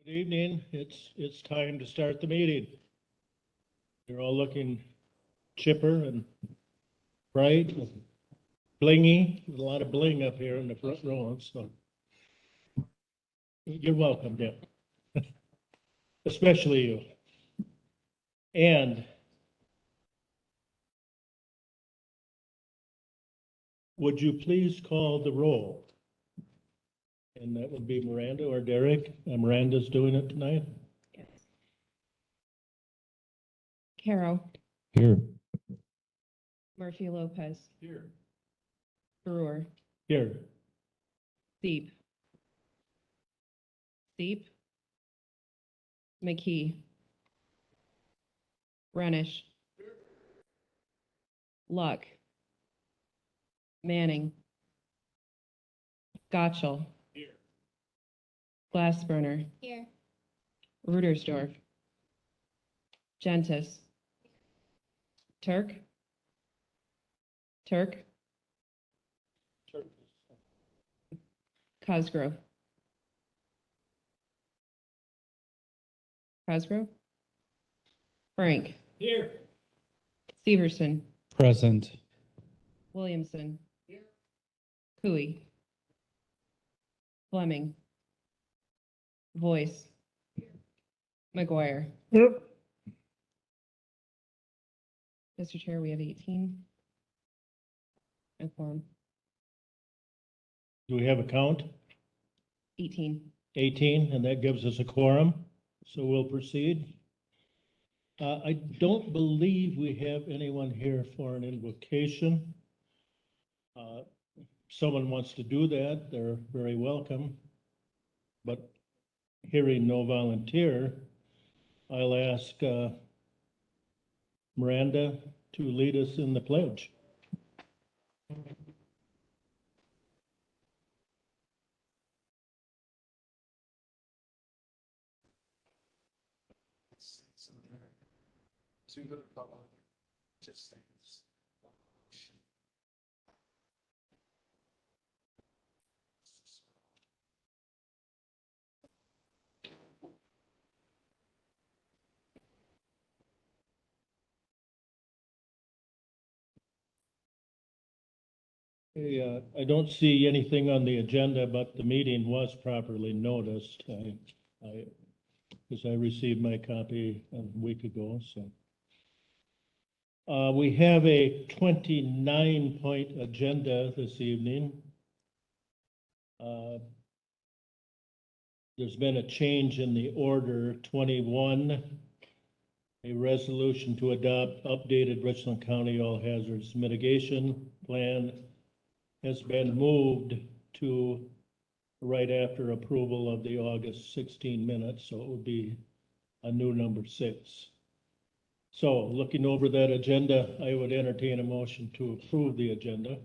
Good evening. It's time to start the meeting. You're all looking chipper and bright, and blingy. There's a lot of bling up here in the front row, so you're welcome, Deb. Especially you. And would you please call the roll? And that would be Miranda or Derek. Miranda's doing it tonight. Yes. Caro, Here. Murphy Lopez, Here. Brewer, Here. Steep, McKee, Renish, Luck, Manning, Gotchel, Here. Glassburner, Here. Rudersdorf, Gentis, Turk, Cosgrove, Frank, Here. Severson, Present. Williamson, Cooey, Fleming, Voice, McGuire. Yep. Mr. Chair, we have 18. A quorum, Do we have a count? 18. 18, and that gives us a quorum, so we'll proceed. I don't believe we have anyone here for an invocation. If someone wants to do that, they're very welcome. But hearing no volunteer, I'll ask Miranda to lead us in the pledge. Hey, I don't see anything on the agenda, but the meeting was properly noticed. Because I received my copy a week ago, so. We have a 29-point agenda this evening. There's been a change in the order. 21, a resolution to adopt updated Richland County All Hazards Mitigation Plan has been moved to right after approval of the August 16 minutes, so it would be a new number 6. So looking over that agenda, I would entertain a motion to approve the agenda.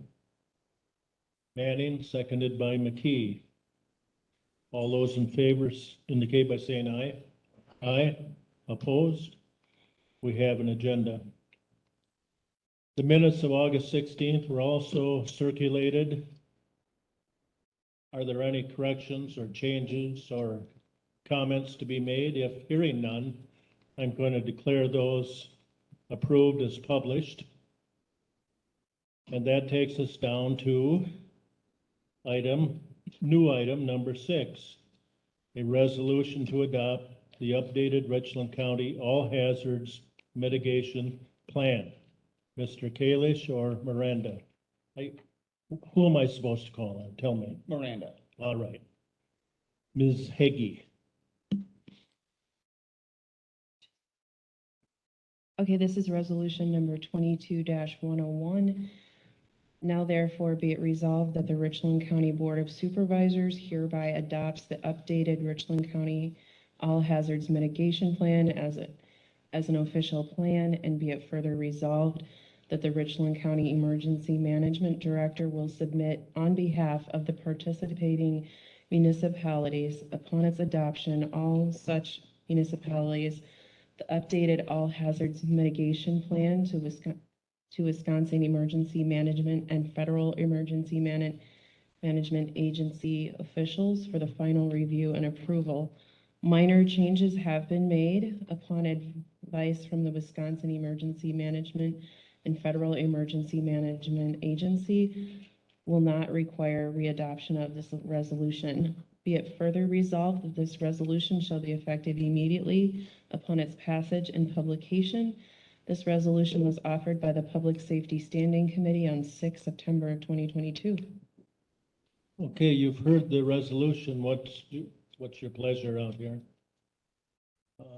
Manning, seconded by McKee. All those in favor indicate by saying aye. Aye. Opposed? We have an agenda. The minutes of August 16th were also circulated. Are there any corrections or changes or comments to be made? If hearing none, I'm going to declare those approved as published. And that takes us down to new item number 6, a resolution to adopt the updated Richland County All Hazards Mitigation Plan. Mr. Kalish or Miranda? Who am I supposed to call on? Tell me. Miranda. All right. Ms. Heggie. Okay, this is resolution number 22-101. Now therefore be it resolved that the Richland County Board of Supervisors hereby adopts the updated Richland County All Hazards Mitigation Plan as an official plan, and be it further resolved that the Richland County Emergency Management Director will submit on behalf of the participating municipalities upon its adoption, all such municipalities, the updated All Hazards Mitigation Plan to Wisconsin Emergency Management and Federal Emergency Management Agency officials for the final review and approval Minor changes have been made upon advice from the Wisconsin Emergency Management and Federal Emergency Management Agency will not require readoption of this resolution. Be it further resolved that this resolution shall be effective immediately upon its passage and publication. This resolution was offered by the Public Safety Standing Committee on 6 September of 2022. Okay, you've heard the resolution. What's your pleasure out here?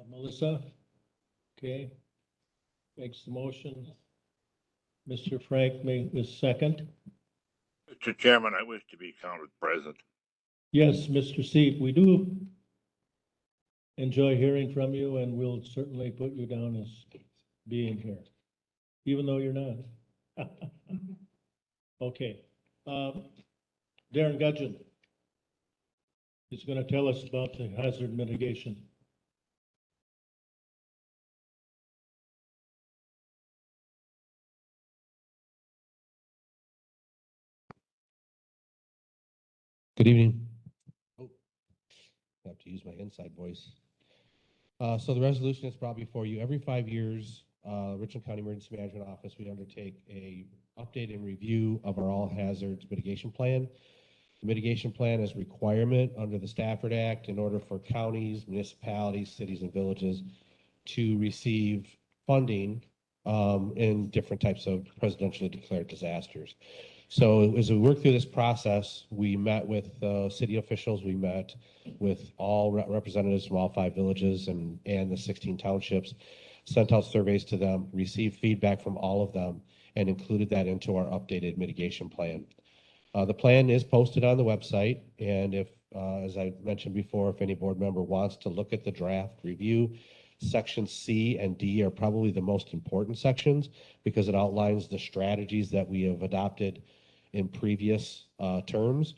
Melissa? Okay, makes the motion. Mr. Frank is second. Mr. Chairman, I wish to be counted present. Yes, Mr. Seep, we do enjoy hearing from you, and we'll certainly put you down as being here, even though you're not. Okay. Darren Gudgeon is going to tell us about the hazard mitigation. Good evening. Oh, I have to use my inside voice. So the resolution is brought before you every 5 years. Richland County Emergency Management Office, we undertake a update and review of our all hazards mitigation plan. The mitigation plan is a requirement under the Stafford Act in order for counties, municipalities, cities, and villages to receive funding in different types of presidentially declared disasters. So as we work through this process, we met with city officials, we met with all representatives from all 5 villages and the 16 townships, sent out surveys to them, received feedback from all of them, and included that into our updated mitigation plan. The plan is posted on the website, and if, as I mentioned before, if any board member wants to look at the draft review, sections C and D are probably the most important sections because it outlines the strategies that we have adopted in previous terms,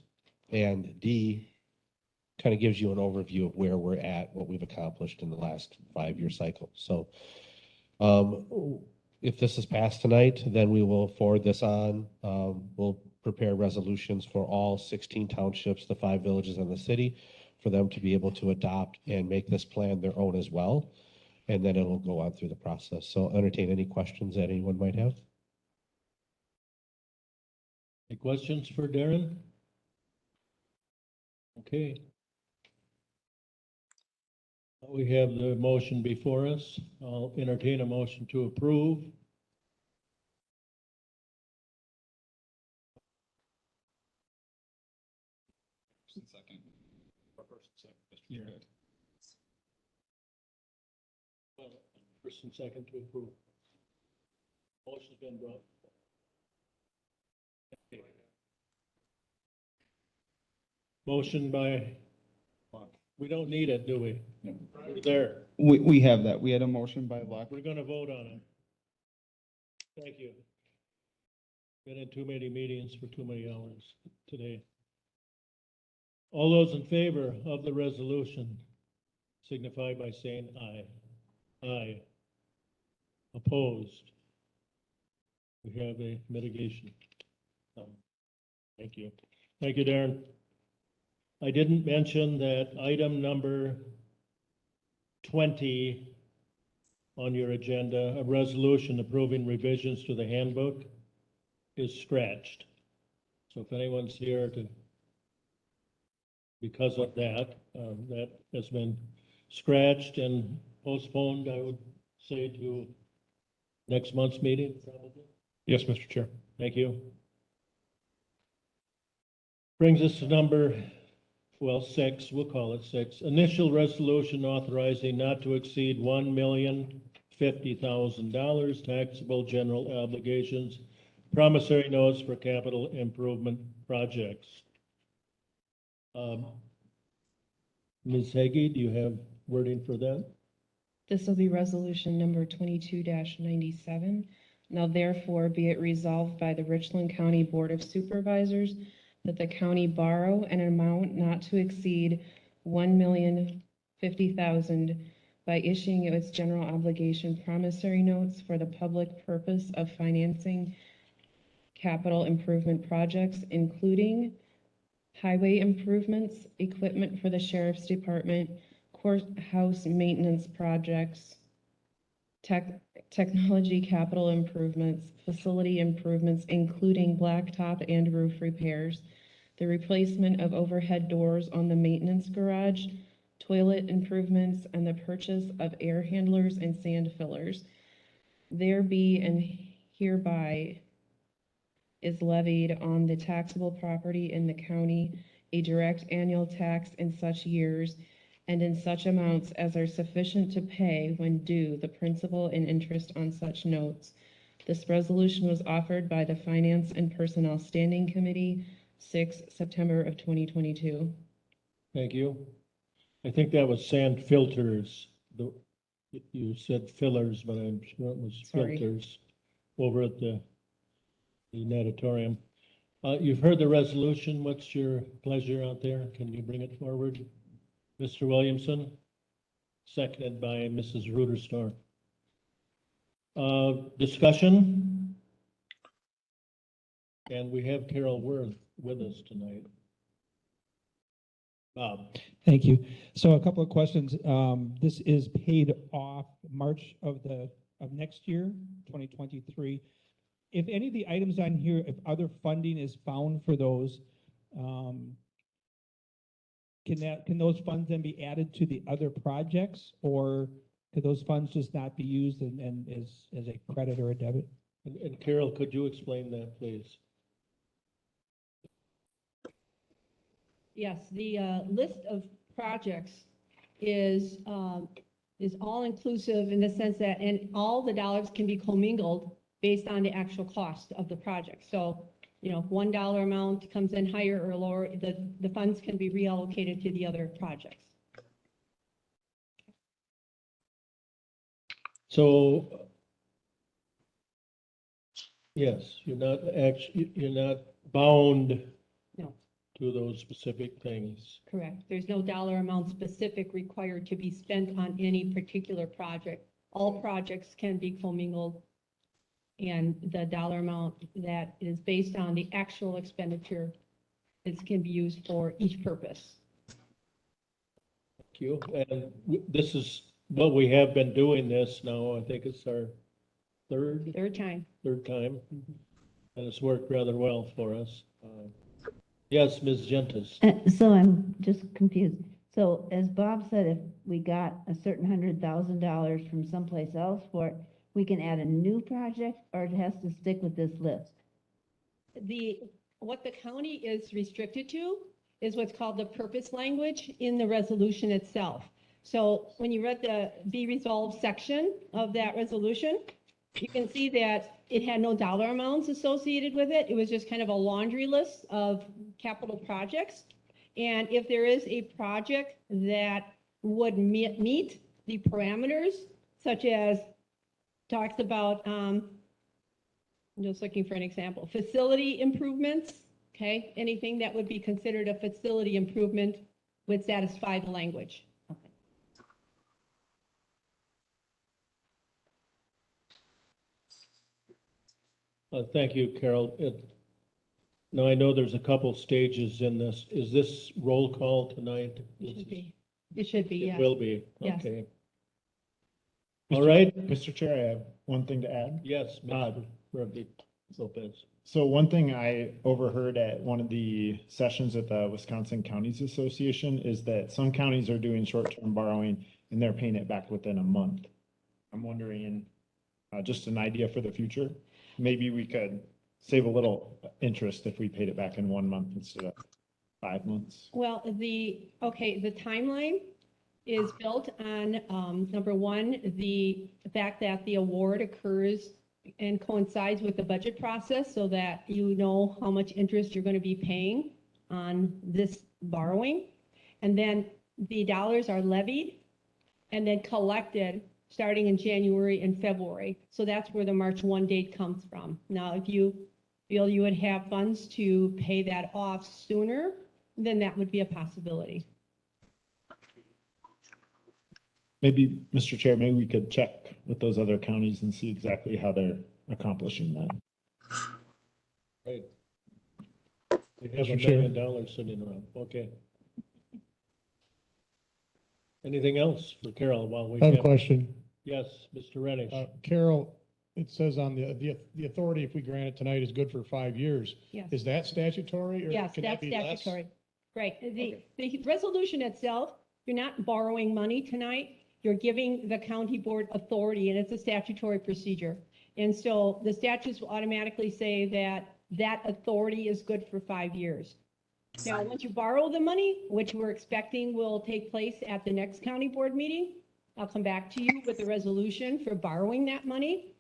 and D kind of gives you an overview of where we're at, what we've accomplished in the last 5-year cycle. So if this is passed tonight, then we will forward this on. We'll prepare resolutions for all 16 townships, the 5 villages, and the city for them to be able to adopt and make this plan their own as well. And then it'll go on through the process. So I'll entertain any questions that anyone might have. Any questions for Darren? Okay. We have the motion before us. I'll entertain a motion to approve. Second. Yeah. First and second to approve. Motion's been brought. Okay. Motion by, we don't need it, do we? No. We're there. We have that. We had a motion by Locke. We're gonna vote on it. Thank you. Been in too many meetings for too many hours today. All those in favor of the resolution signify by saying aye. Aye. Opposed? We have a mitigation. Thank you. Thank you, Darren. I didn't mention that item number 20 on your agenda, a resolution approving revisions to the handbook, is scratched. So if anyone's here to, because of that, that has been scratched and postponed, I would say, to next month's meeting, probably. Yes, Mr. Chair. Thank you. Brings us to number, well, 6, we'll call it 6. Initial resolution authorizing not to exceed $1,050,000 taxable general obligations, promissory notes for capital improvement projects. Ms. Hagee, do you have wording for that? This will be resolution number 22-97. Now therefore be it resolved by the Richland County Board of Supervisors that the county borrow an amount not to exceed $1,050,000 by issuing its general obligation promissory notes for the public purpose of financing capital improvement projects, including highway improvements, equipment for the sheriff's department, courthouse maintenance projects, technology capital improvements, facility improvements, including blacktop and roof repairs, the replacement of overhead doors on the maintenance garage, toilet improvements, and the purchase of air handlers and sand fillers. There be and hereby is levied on the taxable property in the county a direct annual tax in such years and in such amounts as are sufficient to pay when due the principal and interest on such notes. This resolution was offered by the Finance and Personnel Standing Committee, 6 September of 2022. Thank you. I think that was sand filters. You said fillers, but I'm sure it was Sorry. filters over at the natatorium. You've heard the resolution. What's your pleasure out there? Can you bring it forward? Mr. Williamson, seconded by Mrs. Ruderstorff. Discussion? And we have Carol Worth with us tonight. Bob? Thank you. So a couple of questions. This is paid off March of next year, 2023. If any of the items on here, if other funding is found for those, can those funds then be added to the other projects, or could those funds just not be used and as a credit or a debit? And Carol, could you explain that, please? Yes, the list of projects is all-inclusive in the sense that, and all the dollars can be commingled based on the actual cost of the project. So, you know, if $1 amount comes in higher or lower, the funds can be reallocated to the other projects. So, yes, you're not bound No. to those specific things. Correct. There's no dollar amount specific required to be spent on any particular project. All projects can be commingled, and the dollar amount that is based on the actual expenditure can be used for each purpose. Thank you. And this is what we have been doing this now. I think it's our third time. time, and it's worked rather well for us. Yes, Ms. Gentis. So I'm just confused. So as Bob said, if we got a certain $100,000 from someplace else for it, we can add a new project, or it has to stick with this list? What the county is restricted to is what's called the purpose language in the resolution itself. So when you read the be resolved section of that resolution, you can see that it had no dollar amounts associated with it. It was just kind of a laundry list of capital projects. And if there is a project that would meet the parameters, such as talks about, I'm just looking for an example, facility improvements, okay? Anything that would be considered a facility improvement would satisfy the language. Thank you, Carol. Now, I know there's a couple stages in this. Is this roll call tonight? It should be. It should be, It yes. will be, Yes. okay. All right, Mr. Chair, I have one thing to add. yes, Mr. Ruby Lopez. So one thing I overheard at one of the sessions at the Wisconsin Counties Association is that some counties are doing short-term borrowing and they're paying it back within a month. I'm wondering, just an idea for the future, maybe we could save a little interest if we paid it back in 1 month instead of 5 months. Well, the timeline is built on, number one, the fact that the award occurs and coincides with the budget process so that you know how much interest you're going to be paying on this borrowing. And then the dollars are levied and then collected starting in January and February. So that's where the March 1 date comes from. Now, if you feel you would have funds to pay that off sooner, then that would be a possibility. Maybe, Mr. Chair, maybe we could check with those other counties and see exactly how they're accomplishing that. Right. They have Mr. $1 Chair. million sitting around, okay. Anything else for Carol while we I have a have? question. Yes, Mr. Reddish. Carol, it says on the authority, if we grant it tonight, is good for 5 years. Yes. Is that statutory or Yes, can that that's be less? statutory. Right. Okay. The resolution itself, you're not borrowing money tonight. You're giving the county board authority, and it's a statutory procedure. And so the statutes will automatically say that that authority is good for 5 years. Now, once you borrow the money, which we're expecting will take place at the next county board meeting, I'll come back to you with a resolution for borrowing that money.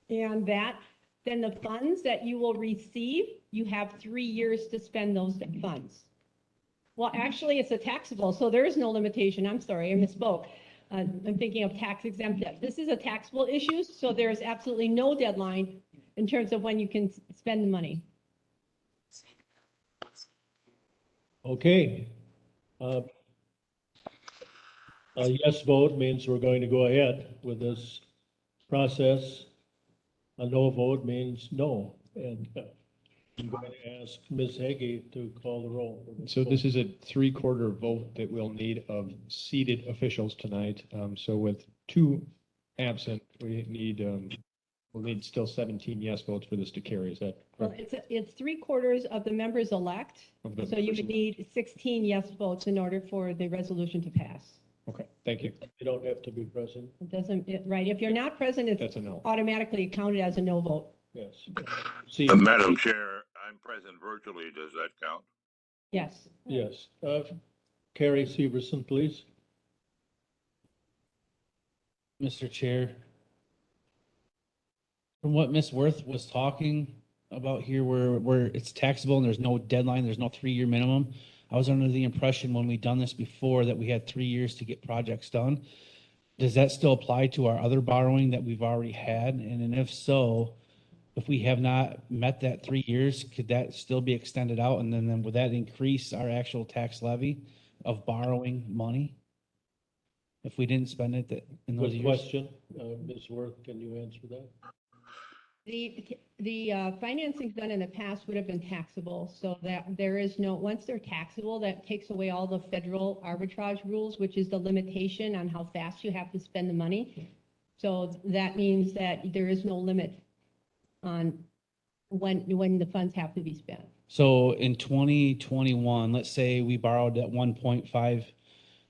And then the funds that you will receive, you have 3 years to spend those funds. Well, actually, it's a taxable, so there is no limitation. I'm sorry, I misspoke. I'm thinking of tax exempt debt. This is a taxable issue, so there is absolutely no deadline in terms of when you can spend the money. Okay. A yes vote means we're going to go ahead with this process. A no vote means no. And I'm going to ask Ms. Hagee to call the roll. So this is a 3/4 vote that we'll need of seated officials tonight. So with 2 absent, we'll need still 17 yes votes for this to carry. Is that Well, correct? it's 3/4 of the members elect, Of the so you members would need 16 yes votes in order for the resolution to pass. Okay, thank you. You don't have to be present. Right, if you're not present, it's That's a no. automatically counted as a no vote. Yes. See, Madam Chair, I'm present virtually. Does that count? Yes. yes. Carrie Severson, please. Mr. Chair. From what Ms. Worth was talking about here, where it's taxable and there's no deadline, there's no 3-year minimum. I was under the impression when we done this before that we had 3 years to get projects done. Does that still apply to our other borrowing that we've already had? And if so, if we have not met that 3 years, could that still be extended out? And then would that increase our actual tax levy of borrowing money? If we didn't spend it in those Good years? question. Ms. Worth, can you answer that? The financing done in the past would have been taxable, so that there is no, once they're taxable, that takes away all the federal arbitrage rules, which is the limitation on how fast you have to spend the money. So that means that there is no limit on when the funds have to be spent. So in 2021, let's say we borrowed that 1.5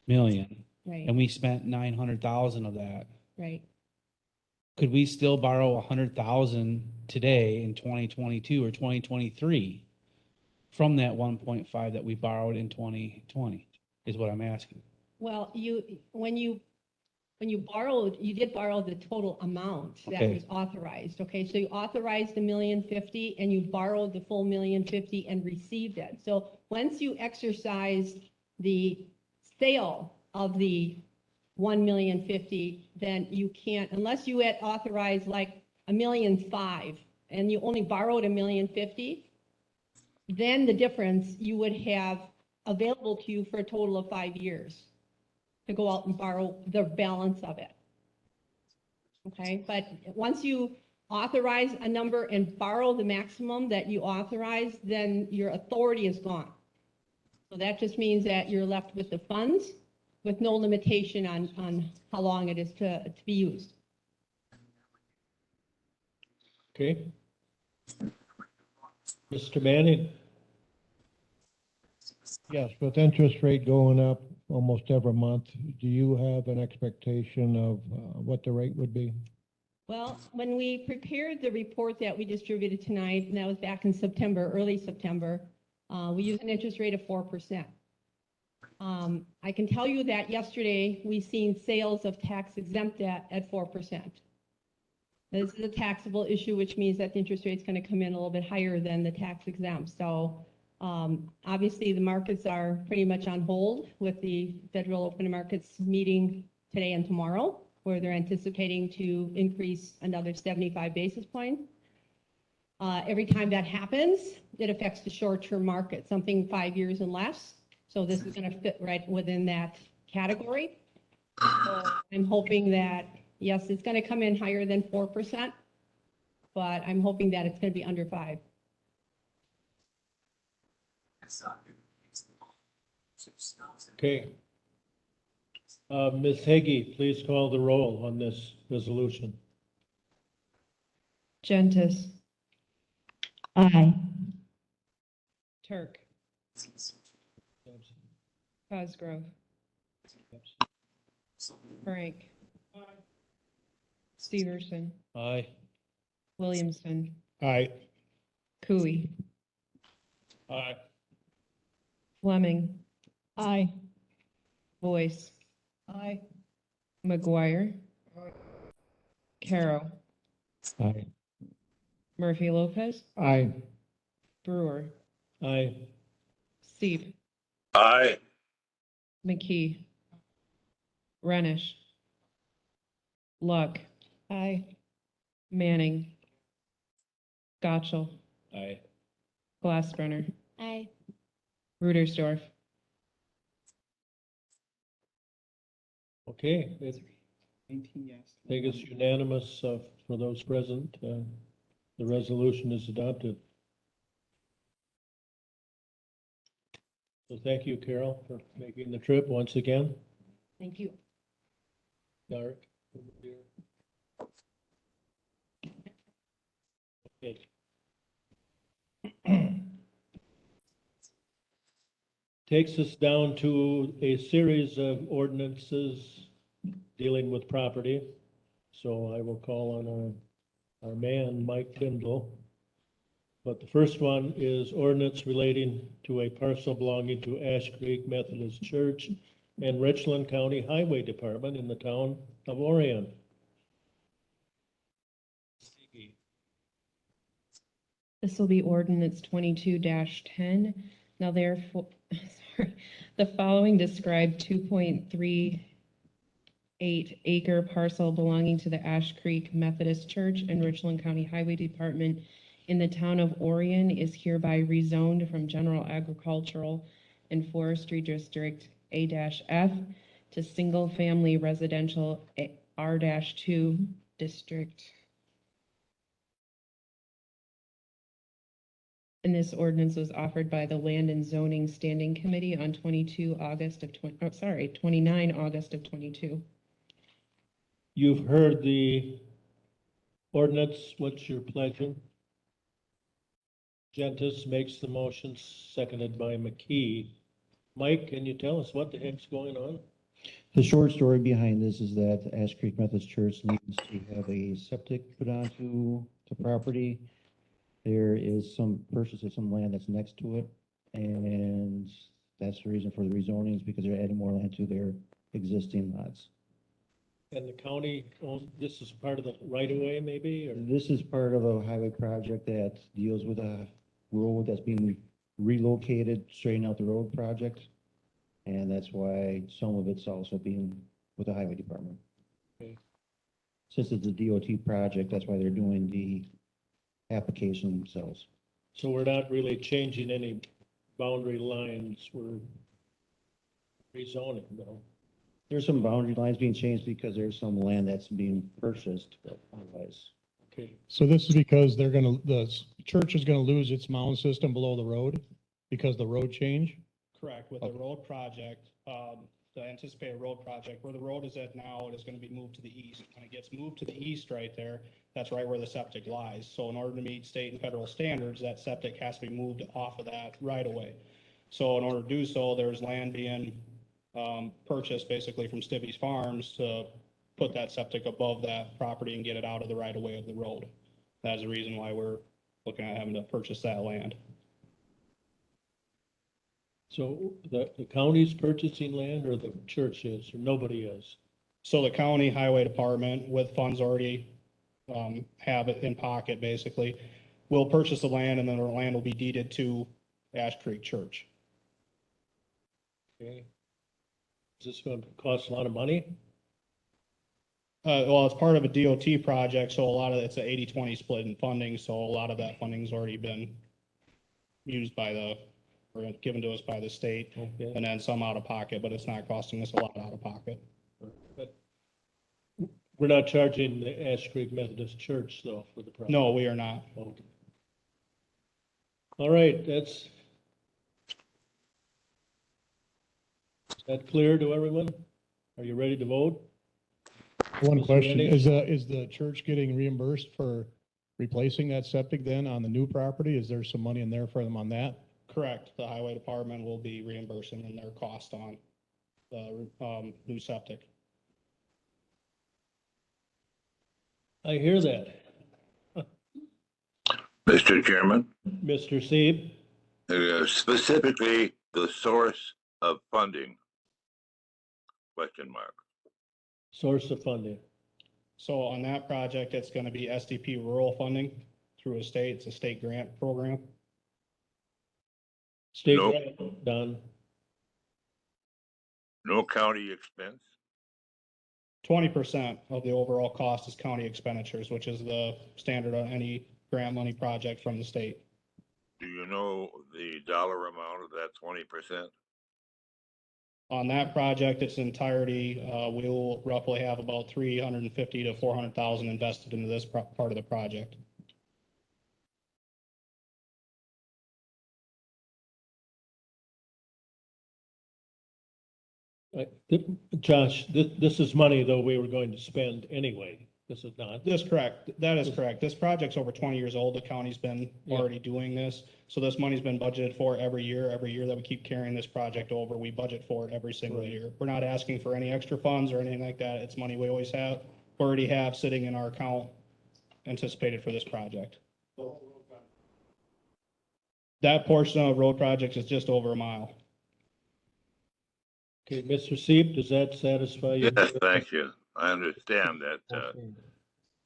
million Right, and we spent 900,000 of that. right. Could we still borrow 100,000 today in 2022 or 2023 from that 1.5 that we borrowed in 2020 is what I'm asking. Well, when you borrowed, you did borrow the total amount that Okay. was authorized, okay? So you authorized the 1,050,000 and you borrowed the full 1,050,000 and received it. So once you exercise the sale of the 1,050,000, then you can't, unless you had authorized like 1,500,000 and you only borrowed 1,050,000, then the difference you would have available to you for a total of 5 years to go out and borrow the balance of it. Okay, but once you authorize a number and borrow the maximum that you authorize, then your authority is gone. So that just means that you're left with the funds with no limitation on how long it is to be used. Okay. Mr. Manning? Yes, with interest rate going up almost every month, do you have an expectation of what the rate would be? Well, when we prepared the report that we distributed tonight, and that was back in September, early September, we used an interest rate of 4%. I can tell you that yesterday we seen sales of tax exempt debt at 4%. This is a taxable issue, which means that the interest rate's going to come in a little bit higher than the tax exempt. So obviously the markets are pretty much on hold with the federal open markets meeting today and tomorrow, where they're anticipating to increase another 75 basis points. Every time that happens, it affects the short-term market, something 5 years and less. So this is going to fit right within that category. So I'm hoping that, yes, it's going to come in higher than 4%, but I'm hoping that it's going to be under 5%. Okay. Ms. Heggie, please call the roll on this resolution. Gentis, Aye. Turk, Cosgrove, Frank, Severson, Aye. Williamson, Aye. Cooey, Aye. Fleming, Aye. Voice, Aye. McGuire, Carroll, Aye. Murphy Lopez, Aye. Brewer, Aye. Steep, Aye. McKee, Renish, Luck, Aye. Manning, Gotchall, Aye. Glassbrenner, Aye. Rudersdorf. Okay, I think it's unanimous for those present. The resolution is adopted. So thank you, Carol, for making the trip once again. Thank you. Dark. over here. Okay. Takes us down to a series of ordinances dealing with property. So I will call on our man, Mike Bindle. But the first one is ordinance relating to a parcel belonging to Ash Creek Methodist Church and Richland County Highway Department in the town of Orion. This will be ordinance 22-10. Now therefore, sorry, the following described 2.38 acre parcel belonging to the Ash Creek Methodist Church and Richland County Highway Department in the town of Orion is hereby rezoned from General Agricultural and Forestry District A-F to Single Family Residential R-2 District. And this ordinance was offered by the Land and Zoning Standing Committee on 29 August of 22. You've heard the ordinance. What's your pleasure? Gentis makes the motion, seconded by McKee. Mike, can you tell us what the heck's going on? The short story behind this is that Ash Creek Methodist Church needs to have a septic put onto the property. There is some purchase of some land that's next to it, and that's the reason for the rezoning is because they're adding more land to their existing lots. And the county owns, this is part of the right of way maybe, or? This is part of a highway project that deals with a road that's being relocated, straighten out the road project. And that's why some of it's also being with the highway department. Okay. Since it's a DOT project, that's why they're doing the application themselves. So we're not really changing any boundary lines, we're rezoning though. There's some boundary lines being changed because there's some land that's being purchased, but otherwise. Okay, So this is because the church is gonna lose its mound system below the road because the road change? Correct, with the road project, the anticipated road project, where the road is at now, it is gonna be moved to the east. When it gets moved to the east right there, that's right where the septic lies. So in order to meet state and federal standards, that septic has to be moved off of that right away. So in order to do so, there's land being, purchased basically from Stibbe's Farms to put that septic above that property and get it out of the right of way of the road. That is the reason why we're looking at having to purchase that land. so the county's purchasing land or the church is, or nobody is? So the county highway department with funds already, have it in pocket basically, will purchase the land and then the land will be deeded to Ash Creek Church. Okay. Is this going to cost a lot of money? Well, it's part of a DOT project, so a lot of it's a 80-20 split in funding, so a lot of that funding's already been used or given to us by the state, Okay. and then some out of pocket, but it's not costing us a lot out of pocket. But we're not charging the Ash Creek Methodist Church though for the project? No, we are not. Okay. All right, is that clear to everyone? Are you ready to vote? One Mr. question, Rennie? is the church getting reimbursed for replacing that septic then on the new property? Is there some money in there for them on that? Correct. The highway department will be reimbursing them their cost on the, new septic. I hear that. Mr. Chairman, Mr. Sieb, specifically the source of funding, question mark. source of funding. So on that project, it's gonna be SDP rural funding through a state, it's a state grant program. State Nope. grant, done. No county expense? 20% of the overall cost is county expenditures, which is the standard on any grant money project from the state. Do you know the dollar amount of that 20%? On that project, its entirety, we will roughly have about 350 to 400,000 invested into this part of the project. Josh, this is money though we were going to spend anyway. This is not. That's correct. That is correct. This project's over 20 years old. The county's been already doing this. So this money's been budgeted for every year that we keep carrying this project over. We budget for it every single year. We're not asking for any extra funds or anything like that. It's money we always have, already have sitting in our account anticipated for this project. That portion of road project is just over a mile. Okay, Mr. Sieb, does that satisfy you? Yes, thank you. I understand that, Okay.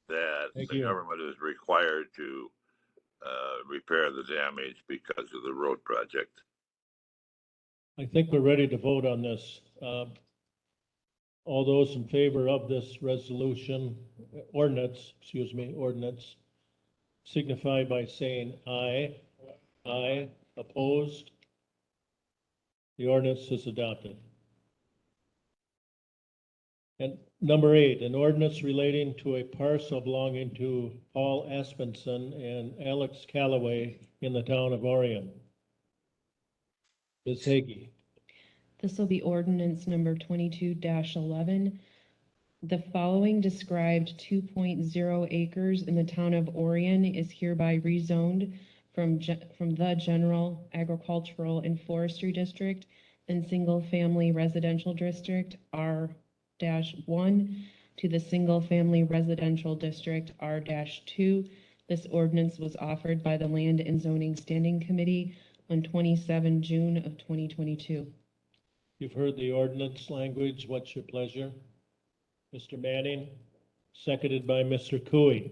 that Thank the you. government is required to, repair the damage because of the road project. I think we're ready to vote on this. All those in favor of this resolution, ordinance, signify by saying aye. Aye, opposed? The ordinance is adopted. And number 8, an ordinance relating to a parcel belonging to Paul Aspenson and Alex Callaway in the town of Orion. Ms. Hagee. This will be ordinance number 22-11. The following described 2.0 acres in the town of Orion is hereby rezoned from the General Agricultural and Forestry District and Single Family Residential District R-1 to the Single Family Residential District R-2. This ordinance was offered by the Land and Zoning Standing Committee on 27 June of 2022. You've heard the ordinance language. What's your pleasure? Mr. Manning, seconded by Mr. Cooey.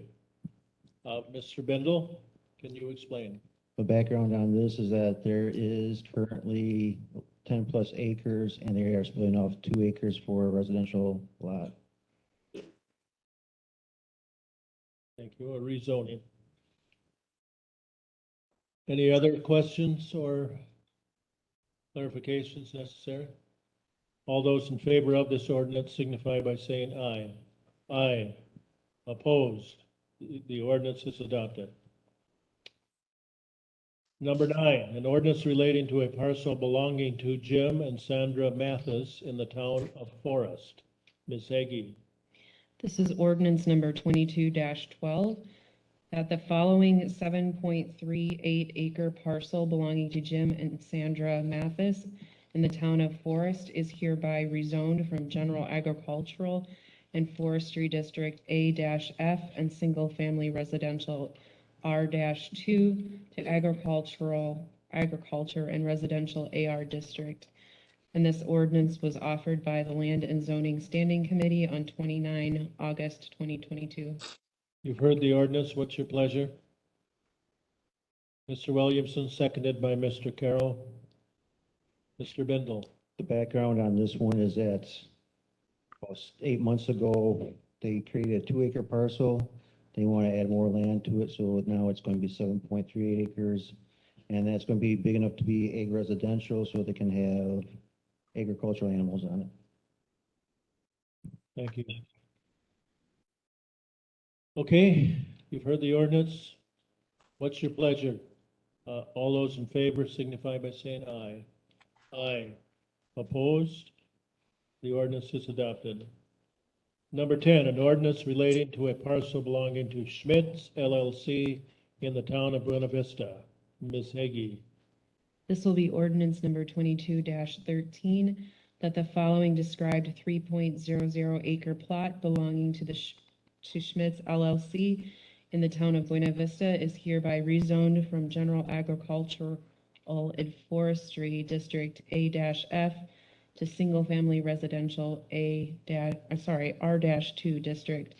Mr. Bindle, can you explain? The background on this is that there is currently 10 plus acres and they are splitting off 2 acres for a residential lot. Thank you. A rezoning. Any other questions or clarifications necessary? All those in favor of this ordinance signify by saying aye. Aye. Opposed? The ordinance is adopted. Number 9, an ordinance relating to a parcel belonging to Jim and Sandra Mathis in the town of Forest. Ms. Hagee. This is ordinance number 22-12. That the following 7.38 acre parcel belonging to Jim and Sandra Mathis in the town of Forest is hereby rezoned from General Agricultural and Forestry District A-F and Single Family Residential R-2 to Agriculture and Residential AR District. And this ordinance was offered by the Land and Zoning Standing Committee on 29 August 2022. You've heard the ordinance. What's your pleasure? Mr. Williamson, seconded by Mr. Carroll. Mr. Bindle. The background on this one is that about 8 months ago, they created a 2 acre parcel. They want to add more land to it, so now it's going to be 7.38 acres. And that's going to be big enough to be ag residential, so they can have agricultural animals on it. Thank you. Okay, you've heard the ordinance. What's your pleasure? All those in favor signify by saying aye. Aye. Opposed? The ordinance is adopted. Number 10, an ordinance relating to a parcel belonging to Schmitz LLC in the town of Buena Vista. Ms. Heggie. This will be ordinance number 22-13, that the following described 3.00 acre plot belonging to to Schmitz LLC in the town of Buena Vista is hereby rezoned from General Agricultural and Forestry District A-F to Single Family Residential R-2 District.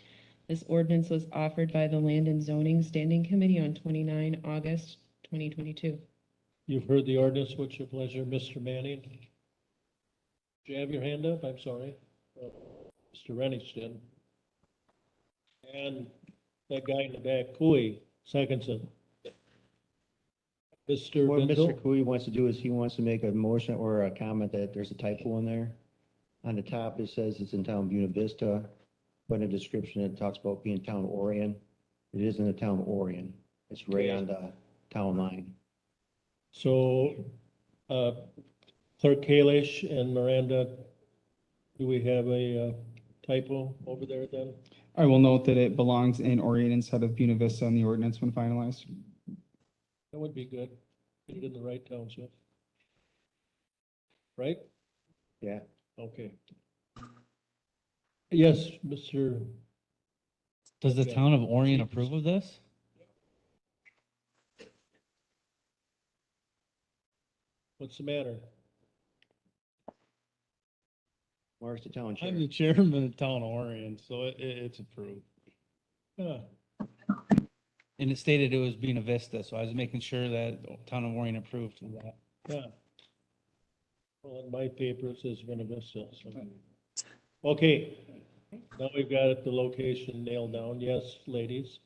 This ordinance was offered by the Land and Zoning Standing Committee on 29 August 2022. You've heard the ordinance. What's your pleasure, Mr. Manning? Do you have your hand up? I'm sorry. Mr. Renningston. And that guy in the back, Cooey, seconds it. Mr. What Bindle? Mr. Cooey wants to do is he wants to make a motion or a comment that there's a typo in there. On the top, it says it's in town Buena Vista, but in the description, it talks about being town Orion. It is in the town Orion. It's right on the town line. So, Clerk Kalish and Miranda, do we have a typo over there then? I will note that it belongs in Orion instead of Buena Vista in the ordinance when finalized. That would be good. Get it in the right township. Right? Yeah. Okay. Yes, Mr. Does the Yeah. town of Orion approve of this? What's the matter? Mark's the town chair. I'm the chairman of town of Orion, so it's approved. Huh. And it stated it was Buena Vista, so I was making sure that the town of Orion approved of that. Yeah. Well, in my paper, it says Buena Vista, so. Okay, now we've got the location nailed down. Yes, ladies?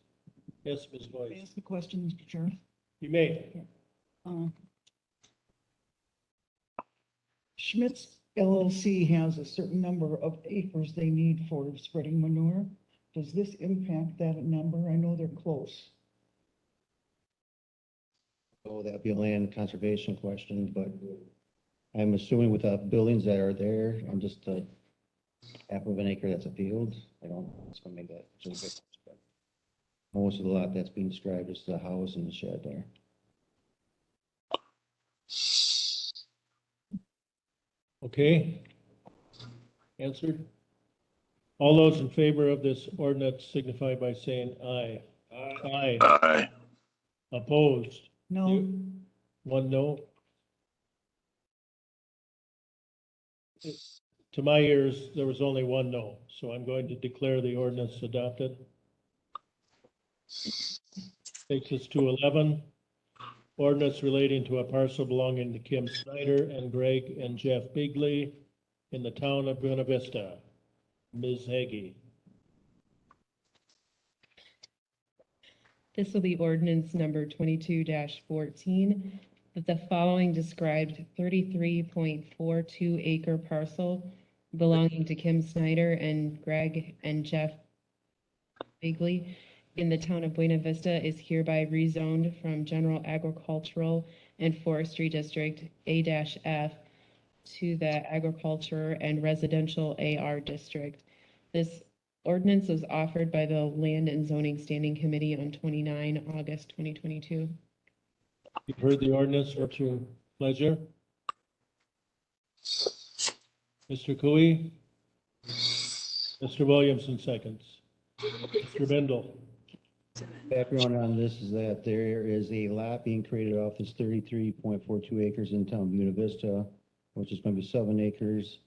Yes, Ms. May I Boyce? ask a question, Mr. Chair? You may. Schmitz LLC has a certain number of acres they need for spreading manure. Does this impact that number? I know they're close. So that'd be a land conservation question, but I'm assuming with the buildings that are there, I'm just half of an acre that's a field. I don't, it's gonna make that. So big, but most of the lot that's being described is the house and the shed there. Okay. Answered? All those in favor of this ordinance signify by saying aye. Aye. Aye. Opposed? No, One no. To my ears, there was only one no, so I'm going to declare the ordinance adopted. Takes us to 11. Ordinance relating to a parcel belonging to Kim Snyder and Greg and Jeff Bigley in the town of Buena Vista. Ms. Hagee. This will be ordinance number 22-14, that the following described 33.42 acre parcel belonging to Kim Snyder and Greg and Jeff Bigley in the town of Buena Vista is hereby rezoned from General Agricultural and Forestry District A-F to the Agriculture and Residential AR District. This ordinance was offered by the Land and Zoning Standing Committee on 29 August 2022. You've heard the ordinance. What's your pleasure? Mr. Cooey? Mr. Williamson seconds. Mr. Bindle? Background on this is that there is a lot being created off this 33.42 acres in town Buena Vista, which is going to be 7 acres.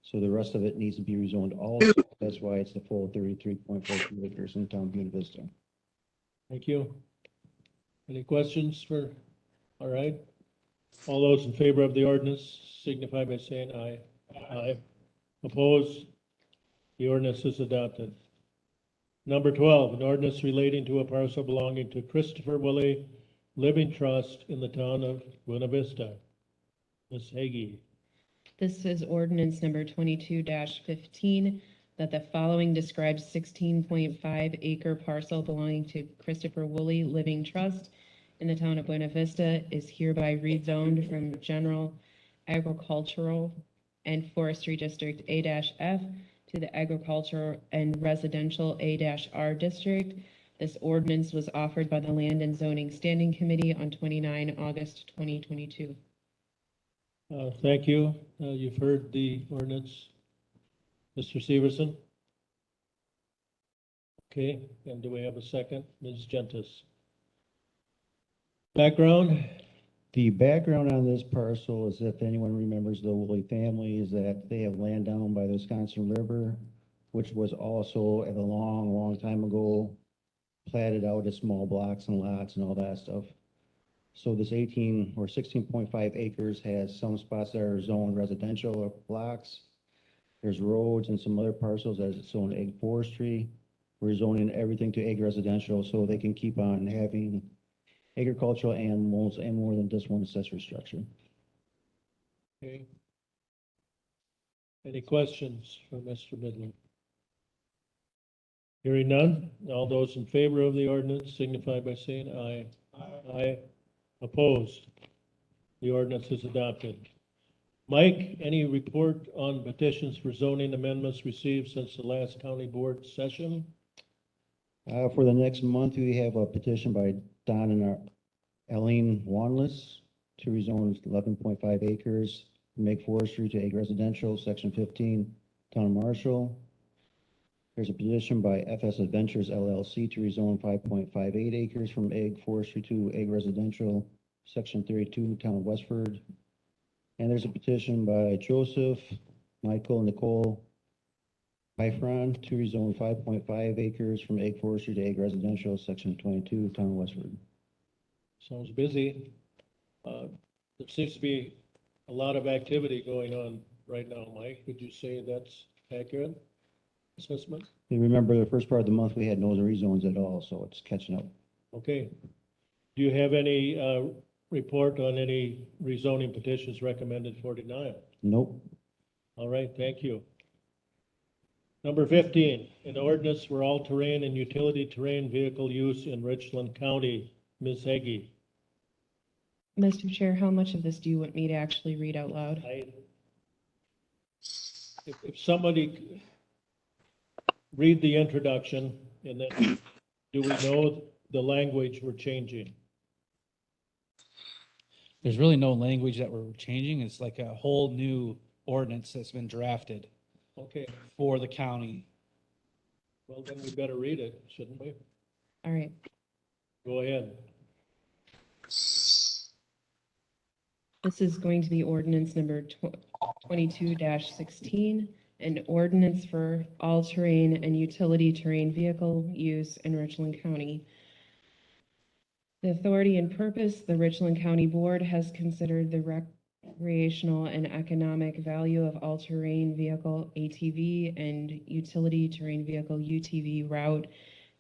So the rest of it needs to be rezoned also. That's why it's the full 33.42 acres in town Buena Vista. Thank you. Any questions for, all right? All those in favor of the ordinance signify by saying aye. Aye. Opposed? The ordinance is adopted. Number 12, an ordinance relating to a parcel belonging to Christopher Willie Living Trust in the town of Buena Vista. Ms. Hagee. This is ordinance number 22-15, that the following describes 16.5 acre parcel belonging to Christopher Woolley Living Trust in the town of Buena Vista is hereby rezoned from General Agricultural and Forestry District A-F to the Agricultural and Residential A-R District. This ordinance was offered by the Land and Zoning Standing Committee on 29 August 2022. Thank you. You've heard the ordinance. Mr. Severson? Okay, and do we have a second? Ms. Gentis? Background? The background on this parcel is, if anyone remembers the Woolley family, is that they have land down by the Wisconsin River, which was also at a long, long time ago platted out as small blocks and lots and all that stuff. So this 18 or 16.5 acres has some spots that are zoned residential or blocks. There's roads and some other parcels that is zoned ag forestry. We're zoning everything to ag residential so they can keep on having agricultural animals and more than just one accessory structure. Okay. Any questions for Mr. Midland? Hearing none, all those in favor of the ordinance signify by saying aye. Aye. Opposed? The ordinance is adopted. Mike, any report on petitions for zoning amendments received since the last county board session? For the next month, we have a petition by Don and Eileen Wanless to rezone 11.5 acres, make forestry to ag residential, section 15, town of Marshall. There's a petition by FS Adventures LLC to rezone 5.58 acres from ag forestry to ag residential, section 32, town of Westford. And there's a petition by Joseph, Michael, and Nicole Ifron to rezone 5.5 acres from ag forestry to ag residential, section 22, town of Westford. Sounds busy. There seems to be a lot of activity going on right now, Mike. Would you say that's accurate assessment? You remember the first part of the month, we had no rezones at all, so it's catching up. Okay. Do you have any report on any rezoning petitions recommended for denial? Nope. All right, thank you. Number 15, an ordinance for all-terrain and utility terrain vehicle use in Richland County. Ms. Heggie. Mr. Chair, how much of this do you want me to actually read out loud? If somebody read the introduction, and then do we know the language we're changing? There's really no language that we're changing. It's like a whole new ordinance that's been drafted Okay, for the county. well, then we better read it, shouldn't we? All right. Go ahead. This is going to be ordinance number 22-16, an ordinance for all-terrain and utility terrain vehicle use in Richland County. The authority and purpose, the Richland County Board has considered the recreational and economic value of all-terrain vehicle ATV and utility terrain vehicle UTV route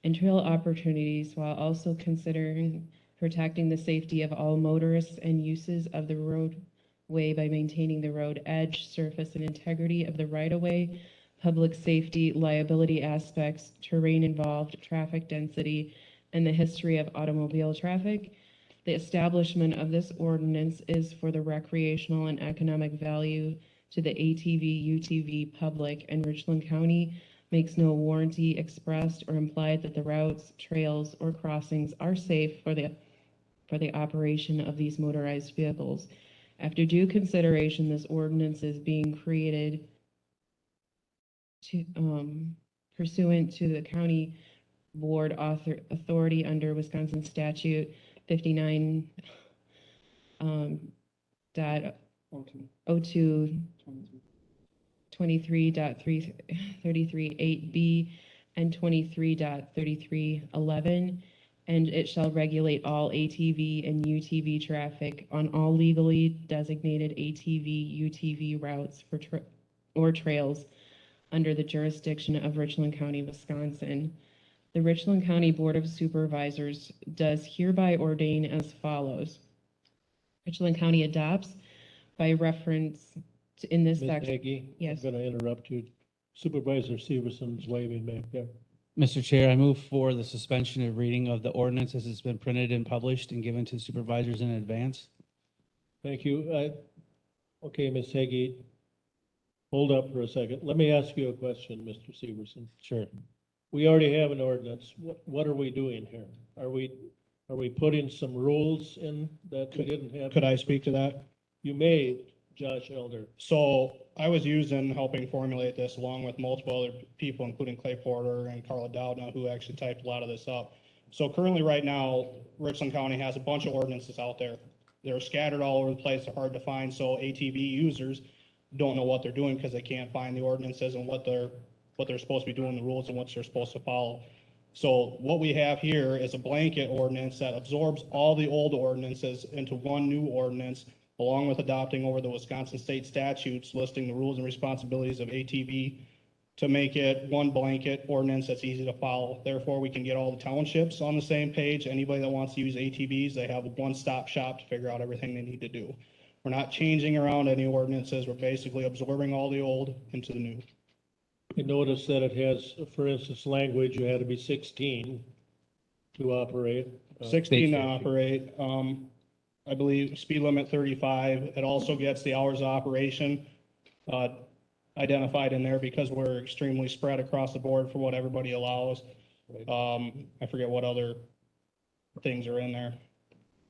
and trail opportunities, while also considering protecting the safety of all motorists and uses of the roadway by maintaining the road edge, surface, and integrity of the right-of-way, public safety, liability aspects, terrain involved, traffic density, and the history of automobile traffic. The establishment of this ordinance is for the recreational and economic value to the ATV, UTV public, and Richland County makes no warranty expressed or implied that the routes, trails, or crossings are safe for the operation of these motorized vehicles. After due consideration, this ordinance is being created to, pursuant to the county board authority under Wisconsin statute 59 dot 02 23.338B and 23.3311, and it shall regulate all ATV and UTV traffic on all legally designated ATV, UTV routes for or trails under the jurisdiction of Richland County, Wisconsin. The Richland County Board of Supervisors does hereby ordain as follows. Richland County adopts by reference to, in this Ms. section. Heggie, Yes. I'm going to interrupt you. Supervisor Severson's waving back there. Mr. Chair, I move for the suspension of reading of the ordinance as it's been printed and published and given to supervisors in advance. Thank you. Okay, Ms. Heggie, hold up for a second. Let me ask you a question, Mr. Severson. Sure. We already have an ordinance. What are we doing here? Are we putting some rules in that we didn't have? Could I speak to that? You may, Josh Elder. So I was using, helping formulate this along with multiple other people, including Clay Porter and Carla Dowdna, who actually typed a lot of this up. So currently, right now, Richland County has a bunch of ordinances out there. They're scattered all over the place, they're hard to find, so ATV users don't know what they're doing because they can't find the ordinances and what they're supposed to be doing, the rules and what they're supposed to follow. So what we have here is a blanket ordinance that absorbs all the old ordinances into one new ordinance, along with adopting over the Wisconsin state statutes listing the rules and responsibilities of ATV to make it one blanket ordinance that's easy to follow. Therefore, we can get all the townships on the same page. Anybody that wants to use ATVs, they have a one-stop shop to figure out everything they need to do. We're not changing around any ordinances. We're basically absorbing all the old into the new. You notice that it has, for instance, language, you had to be 16 to operate. 16 to operate. I believe speed limit 35. It also gets the hours of operation identified in there because we're extremely spread across the board for what everybody allows. I forget what other things are in there.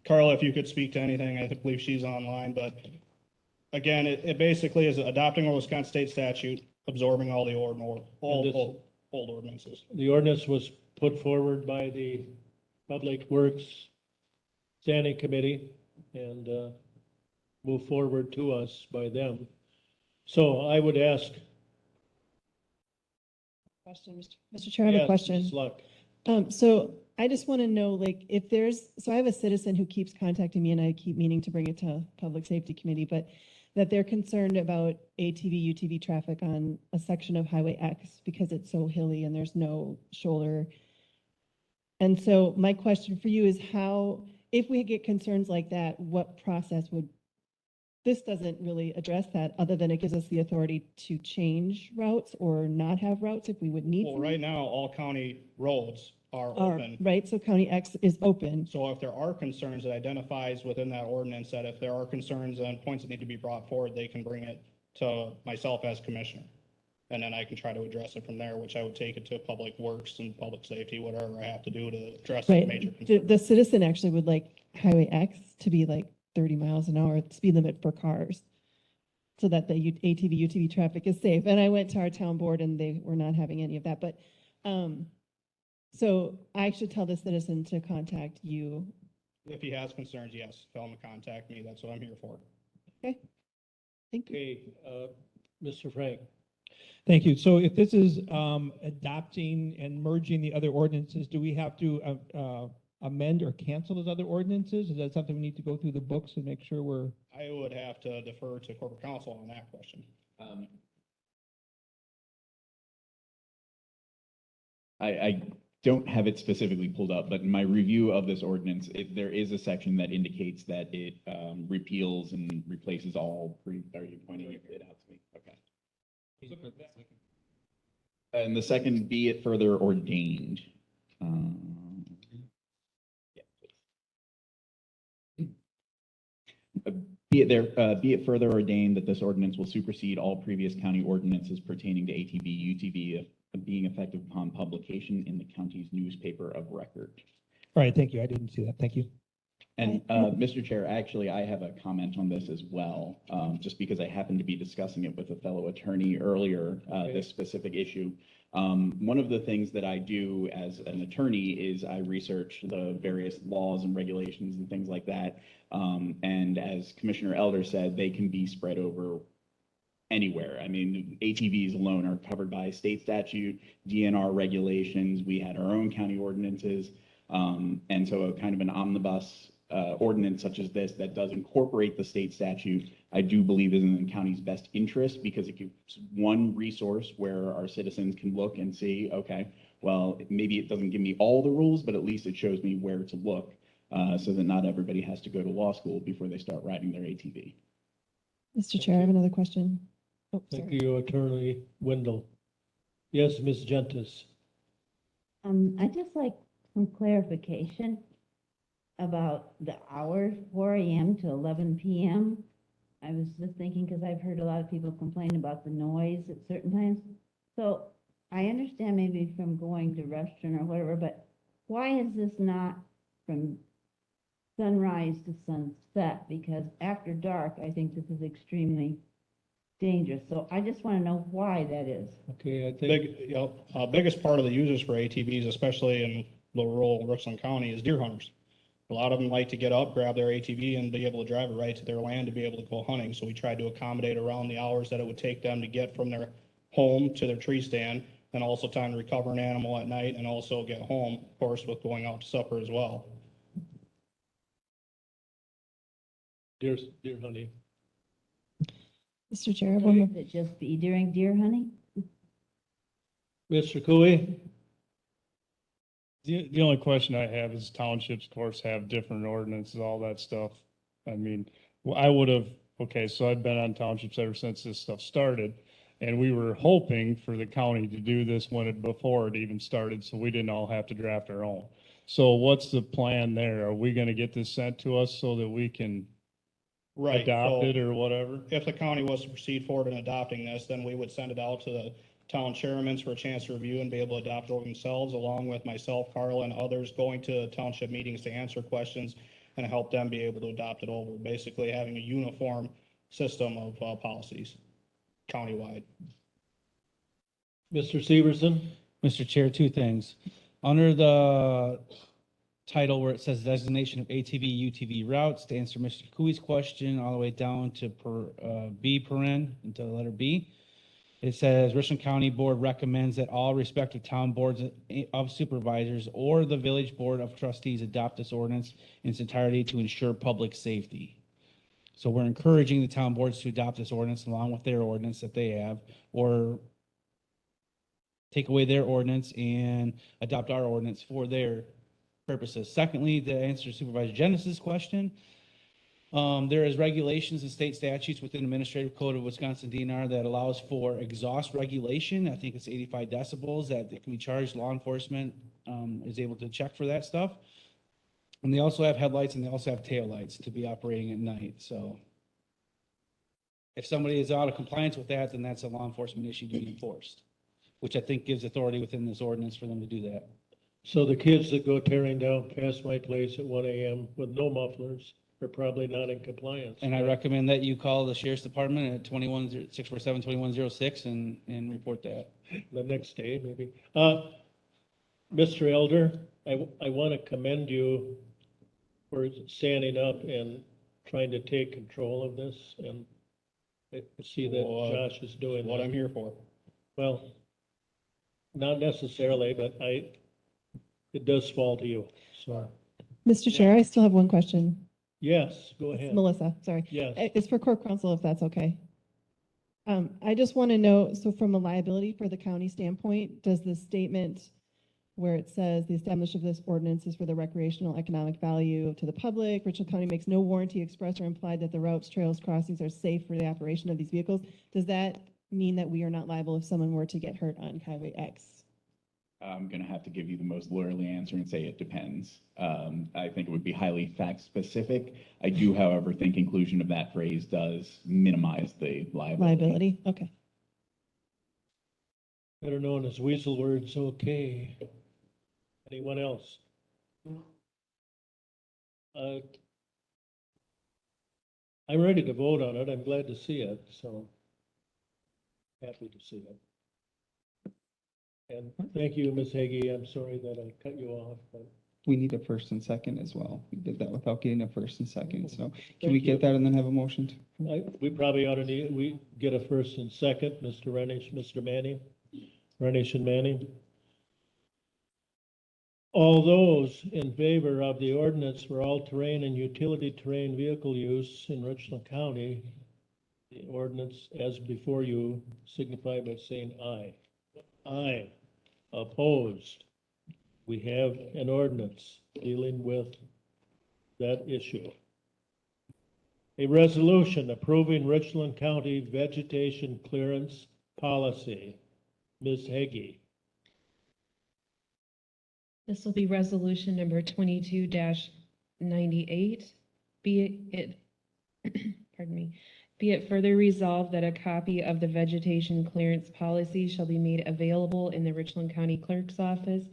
Carla, if you could speak to anything, I believe she's online, but again, it basically is adopting a Wisconsin state statute, absorbing all the old ordinances. The ordinance was put forward by the Public Works Standing Committee and moved forward to us by them. So I would ask. Question, Mr. Chair, I have a Yes, question. Ms. Luck. So I just want to know, like, if there's, so I have a citizen who keeps contacting me and I keep meaning to bring it to Public Safety Committee, but that they're concerned about ATV, UTV traffic on a section of Highway X because it's so hilly and there's no shoulder. And so my question for you is how, if we get concerns like that, what process would, this doesn't really address that other than it gives us the authority to change routes or not have routes if we would need. Well, right now, all county roads are open. Right, so County X is open. So if there are concerns, it identifies within that ordinance that if there are concerns and points that need to be brought forward, they can bring it to myself as commissioner. And then I can try to address it from there, which I would take it to Public Works and Public Safety, whatever I have to do to address the major Right, concerns. the citizen actually would like Highway X to be like 30 miles an hour speed limit for cars so that the ATV, UTV traffic is safe. And I went to our town board and they were not having any of that, but so I should tell the citizen to contact you. If he has concerns, yes, tell him to contact me. That's what I'm here for. Okay. Thank you. Okay, Mr. Frank. Thank you. So if this is adopting and merging the other ordinances, do we have to amend or cancel those other ordinances? Is that something we need to go through the books and make sure we're? I would have to defer to corporate counsel on that question. I don't have it specifically pulled up, but in my review of this ordinance, there is a section that indicates that it repeals and replaces all are you pointing it out to me? Okay. And the second, be it further ordained. Be it further ordained that this ordinance will supersede all previous county ordinances pertaining to ATV, UTV, being effective upon publication in the county's newspaper of record. All right, thank you. I didn't see that. Thank you. And Mr. Chair, actually, I have a comment on this as well, just because I happened to be discussing it with a fellow attorney earlier, this specific issue. One of the things that I do as an attorney is I research the various laws and regulations and things like that. And as Commissioner Elder said, they can be spread over anywhere. I mean, ATVs alone are covered by state statute, DNR regulations. We had our own county ordinances. And so a kind of an omnibus ordinance such as this that does incorporate the state statute, I do believe is in the county's best interest because it gives one resource where our citizens can look and see, okay, well, maybe it doesn't give me all the rules, but at least it shows me where to look so that not everybody has to go to law school before they start riding their ATV. Mr. Chair, I have another question. Oh, Thank sorry. you, Attorney Wendell. Yes, Ms. Gentis. I'd just like some clarification about the hours, 4 a.m. to 11 p.m. I was just thinking, because I've heard a lot of people complain about the noise at certain times. So I understand maybe from going to restaurant or whatever, but why is this not from sunrise to sunset? Because after dark, I think this is extremely dangerous. So I just want to know why that is. Okay, I think, Big, you know, biggest part of the users for ATVs, especially in the rural Richland County, is deer hunters. A lot of them like to get up, grab their ATV and be able to drive it right to their land to be able to go hunting. So we tried to accommodate around the hours that it would take them to get from their home to their tree stand, and also time to recover an animal at night and also get home, of course, with going out to supper as well. deer hunting. Mr. Chair, I have one more. Would it just be during deer hunting? Mr. Cooey? The only question I have is townships, of course, have different ordinances, all that stuff. I mean, I would have, okay, so I've been on townships ever since this stuff started. And we were hoping for the county to do this before it even started, so we didn't all have to draft our own. So what's the plan there? Are we gonna get this sent to us so that we can adopt So it or whatever? if the county was to proceed forward in adopting this, then we would send it out to the town chairmen for a chance to review and be able to adopt it over themselves, along with myself, Carl, and others going to township meetings to answer questions and help them be able to adopt it over, basically having a uniform system of policies countywide. Mr. Severson? Mr. Chair, two things. Under the title where it says designation of ATV, UTV routes, to answer Mr. Cooey's question, all the way down to B paren, into the letter B. It says Richland County Board recommends that all respective town boards of supervisors or the village board of trustees adopt this ordinance in its entirety to ensure public safety. So we're encouraging the town boards to adopt this ordinance along with their ordinance that they have, or take away their ordinance and adopt our ordinance for their purposes. Secondly, to answer Supervisor Genesis's question, there is regulations and state statutes within the Administrative Code of Wisconsin DNR that allows for exhaust regulation. I think it's 85 decibels that can be charged. Law enforcement is able to check for that stuff. And they also have headlights and they also have taillights to be operating at night. So if somebody is out of compliance with that, then that's a law enforcement issue to be enforced, which I think gives authority within this ordinance for them to do that. So the kids that go tearing down past my place at 1 a.m. with no mufflers are probably not in compliance. And I recommend that you call the sheriff's department at 647-2106 and report that. The next day, maybe. Mr. Elder, I want to commend you for standing up and trying to take control of this, and I see that Josh is doing What that. I'm here for. Well, not necessarily, but it does fall to you, so. Mr. Chair, I still have one question. Yes, go It's ahead. Melissa, sorry. Yes. It's for court counsel, if that's okay. I just want to know, so from a liability for the county standpoint, does the statement where it says the establishment of this ordinance is for the recreational economic value to the public, Richland County makes no warranty express or implied that the routes, trails, crossings are safe for the operation of these vehicles, does that mean that we are not liable if someone were to get hurt on Highway X? I'm going to have to give you the most lawyerly answer and say it depends. I think it would be highly fact specific. I do, however, think inclusion of that phrase does minimize the liability. Okay. Better known as weasel words, okay. Anyone else? I'm ready to vote on it. I'm glad to see it, so happy to see it. And thank you, Ms. Hagee. I'm sorry that I cut you off, but We need a first and second as well. We did that without getting a first and second, so can we Thank get you. that and then have a motion? we probably ought to we get a first and second, Mr. Renish, Mr. Manning, Renish and Manning. All those in favor of the ordinance for all-terrain and utility terrain vehicle use in Richland County, the ordinance as before you, signify by saying aye. Aye. Opposed? We have an ordinance dealing with that issue. A resolution approving Richland County vegetation clearance policy. Ms. Hagee. This will be resolution number 22-98. Be it, pardon me. Be it further resolved that a copy of the vegetation clearance policy shall be made available in the Richland County Clerk's office.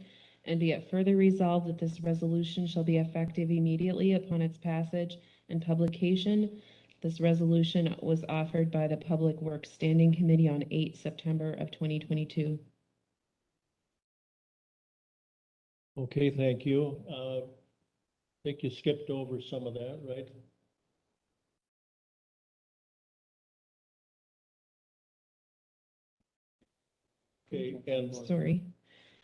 And be it further resolved that this resolution shall be effective immediately upon its passage and publication. This resolution was offered by the Public Works Standing Committee on 8 September of 2022. Okay, thank you. I think you skipped over some of that, right? Okay, and Sorry.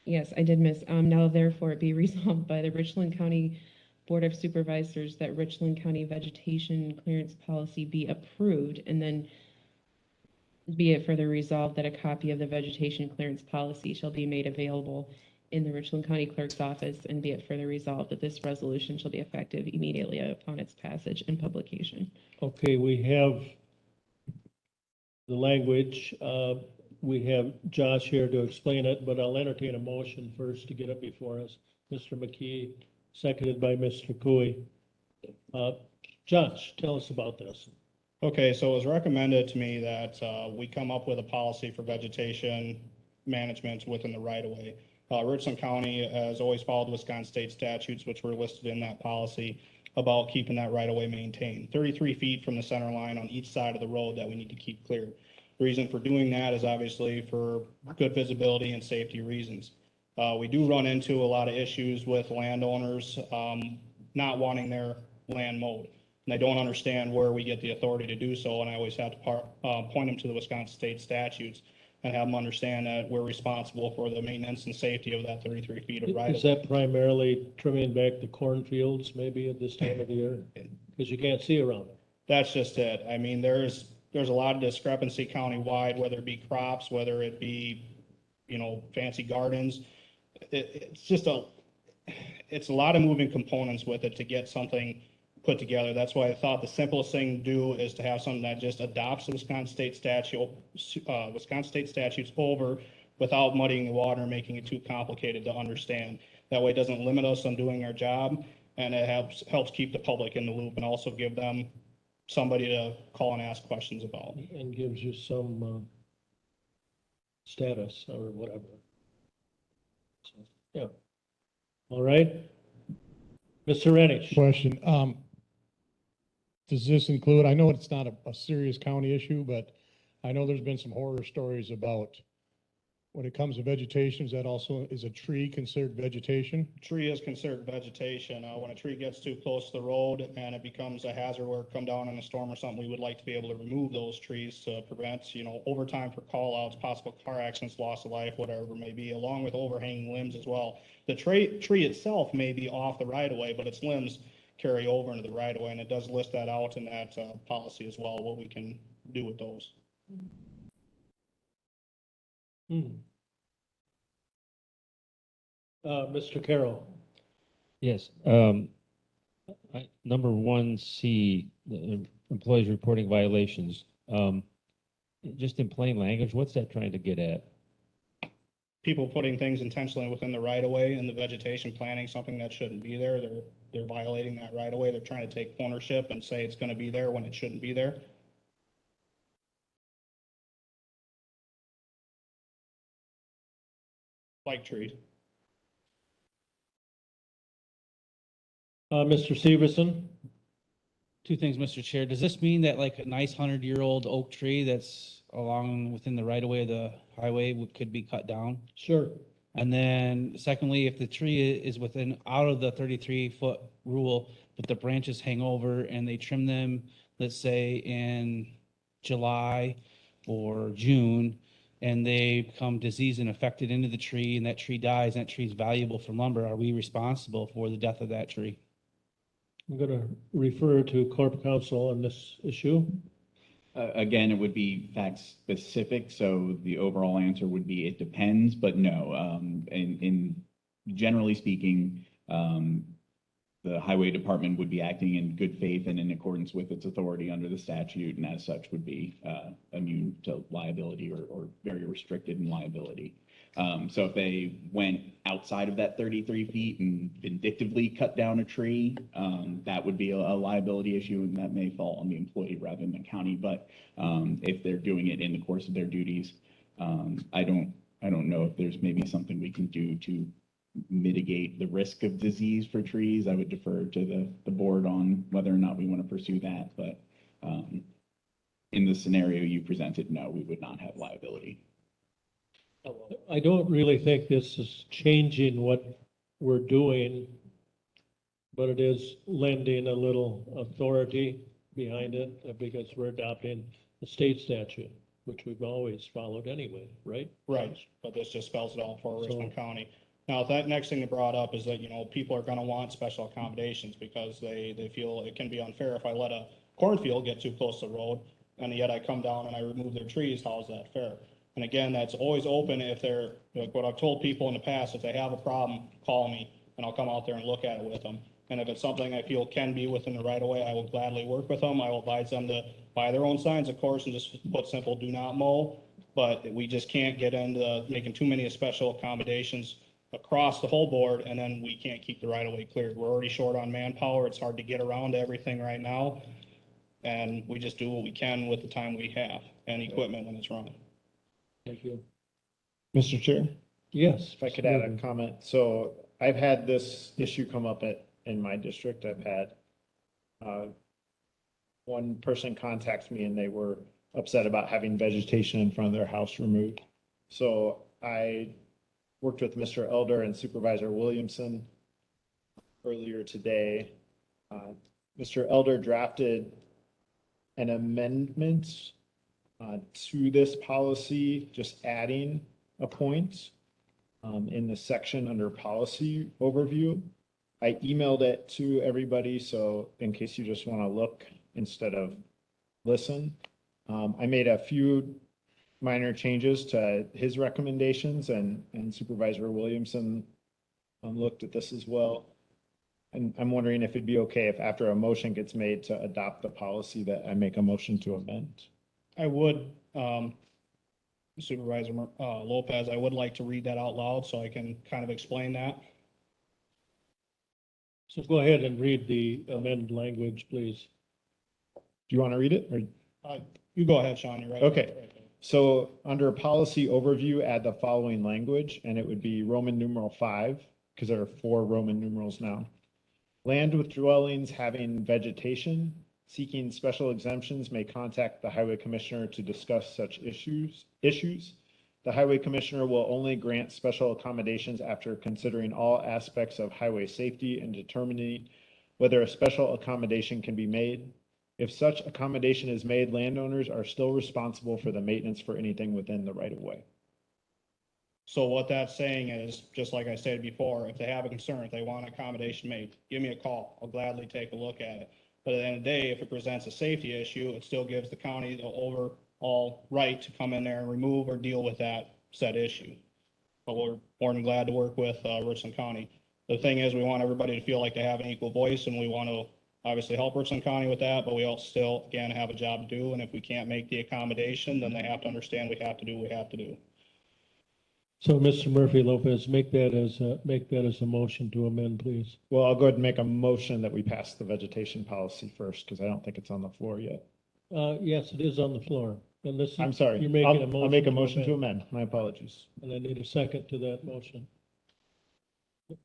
Yes, I did miss. Now therefore it be resolved by the Richland County Board of Supervisors that Richland County Vegetation Clearance Policy be approved, and then be it further resolved that a copy of the vegetation clearance policy shall be made available in the Richland County Clerk's office, and be it further resolved that this resolution shall be effective immediately upon its passage and publication. okay, we have the language. We have Josh here to explain it, but I'll entertain a motion first to get it before us. Mr. McKee, seconded by Mr. Cooey. Josh, tell us about this. Okay, so it was recommended to me that we come up with a policy for vegetation management within the right-of-way. Richland County has always followed Wisconsin state statutes, which were listed in that policy, about keeping that right-of-way maintained. 33 feet from the center line on each side of the road that we need to keep clear. The reason for doing that is obviously for good visibility and safety reasons. We do run into a lot of issues with landowners not wanting their land mowed. And they don't understand where we get the authority to do so, and I always have to point them to the Wisconsin state statutes and have them understand that we're responsible for the maintenance and safety of that 33 feet of right-of-way. Is that primarily trimming back the cornfields maybe at this time of the year? Because you can't see around it. That's just it. I mean, there's a lot of discrepancy countywide, whether it be crops, whether it be, fancy gardens. It's a lot of moving components with it to get something put together. That's why I thought the simplest thing to do is to have something that just adopts the Wisconsin state statutes over without muddying the water and making it too complicated to understand. That way it doesn't limit us on doing our job, and it helps keep the public in the loop and also give them somebody to call and ask questions about. And gives you some status or whatever. So, yeah. All right. Mr. Rennish. Question, does this include, I know it's not a serious county issue, but I know there's been some horror stories about when it comes to vegetation, is a tree considered vegetation? Tree is considered vegetation. When a tree gets too close to the road and it becomes a hazard where it come down in a storm or something, we would like to be able to remove those trees to prevent, overtime for call outs, possible car accidents, loss of life, whatever it may be, along with overhanging limbs as well. The tree itself may be off the right of way, but its limbs carry over into the right of way, and it does list that out in that policy as well, what we can do with those. Mr. Carroll. Yes, number 1C, the employees reporting violations. Just in plain language, what's that trying to get at? People putting things intentionally within the right of way and the vegetation planting something that shouldn't be there. They're violating that right of way. They're trying to take ownership and say it's going to be there when it shouldn't be there. Like trees. Mr. Severson. Two things, Mr. Chair. Does this mean that like a nice 100-year-old oak tree that's along within the right of way of the highway could be cut down? Sure. And then secondly, if the tree is out of the 33-foot rule, but the branches hang over and they trim them, let's say in July or June, and they become diseased and affected into the tree, and that tree dies, and that tree is valuable for lumber, are we responsible for the death of that tree? I'm going to refer to Corp Counsel on this issue. Again, it would be fact specific, so the overall answer would be it depends, but no. In generally speaking, the highway department would be acting in good faith and in accordance with its authority under the statute, and as such would be immune to liability or very restricted in liability. So if they went outside of that 33 feet and vindictively cut down a tree, that would be a liability issue, and that may fall on the employee rather than the county. But if they're doing it in the course of their duties, I don't know if there's maybe something we can do to mitigate the risk of disease for trees. I would defer to the board on whether or not we want to pursue that. But in the scenario you presented, no, we would not have liability. I don't really think this is changing what we're doing, but it is lending a little authority behind it because we're adopting the state statute, which we've always followed anyway, right? Right, but this just spells it out for So- Richland County. Now, that next thing they brought up is that, people are gonna want special accommodations because they feel it can be unfair if I let a cornfield get too close to the road, and yet I come down and I remove their trees. How is that fair? And again, that's always open if they're, like what I've told people in the past, if they have a problem, call me and I'll come out there and look at it with them. And if it's something I feel can be within the right of way, I will gladly work with them. I will advise them to buy their own signs, of course, and just put simple, do not mow. But we just can't get into making too many special accommodations across the whole board, and then we can't keep the right of way cleared. We're already short on manpower. It's hard to get around to everything right now. And we just do what we can with the time we have and equipment when it's running. Thank you. Mr. Chair, Yes. if I could add a comment. So I've had this issue come up in my district. I've had one person contacts me and they were upset about having vegetation in front of their house removed. So I worked with Mr. Elder and Supervisor Williamson earlier today. Mr. Elder drafted an amendment to this policy, just adding a point in the section under policy overview. I emailed it to everybody, so in case you just want to look instead of listen. I made a few minor changes to his recommendations, and Supervisor Williamson looked at this as well. And I'm wondering if it'd be okay if after a motion gets made to adopt the policy that I make a motion to amend. I would, Supervisor Lopez, I would like to read that out loud so I can kind of explain that. So go ahead and read the amended language, please. Do you want to read it? Or? You go ahead, Sean, you're right. Okay. So under policy overview, add the following language, and it would be Roman numeral 5, because there are 4 Roman numerals now. Land with dwellings having vegetation seeking special exemptions may contact the highway commissioner to discuss such issues. The highway commissioner will only grant special accommodations after considering all aspects of highway safety and determining whether a special accommodation can be made. If such accommodation is made, landowners are still responsible for the maintenance for anything within the right of way. So what that's saying is, just like I said before, if they have a concern, if they want an accommodation made, give me a call. I'll gladly take a look at it. But at the end of the day, if it presents a safety issue, it still gives the county the overall right to come in there and remove or deal with that said issue. But we're more than glad to work with Richland County. The thing is, we want everybody to feel like they have an equal voice, and we want to obviously help Richland County with that, but we all still, again, have a job to do. And if we can't make the accommodation, then they have to understand we have to do what we have to do. So Mr. Murphy Lopez, make that as a motion to amend, please. Well, I'll go ahead and make a motion that we pass the vegetation policy first, because I don't think it's on the floor yet. Yes, it is on the floor. And this is, I'm sorry. You're making a motion. I'll make a motion to amend. My apologies. And I need a second to that motion.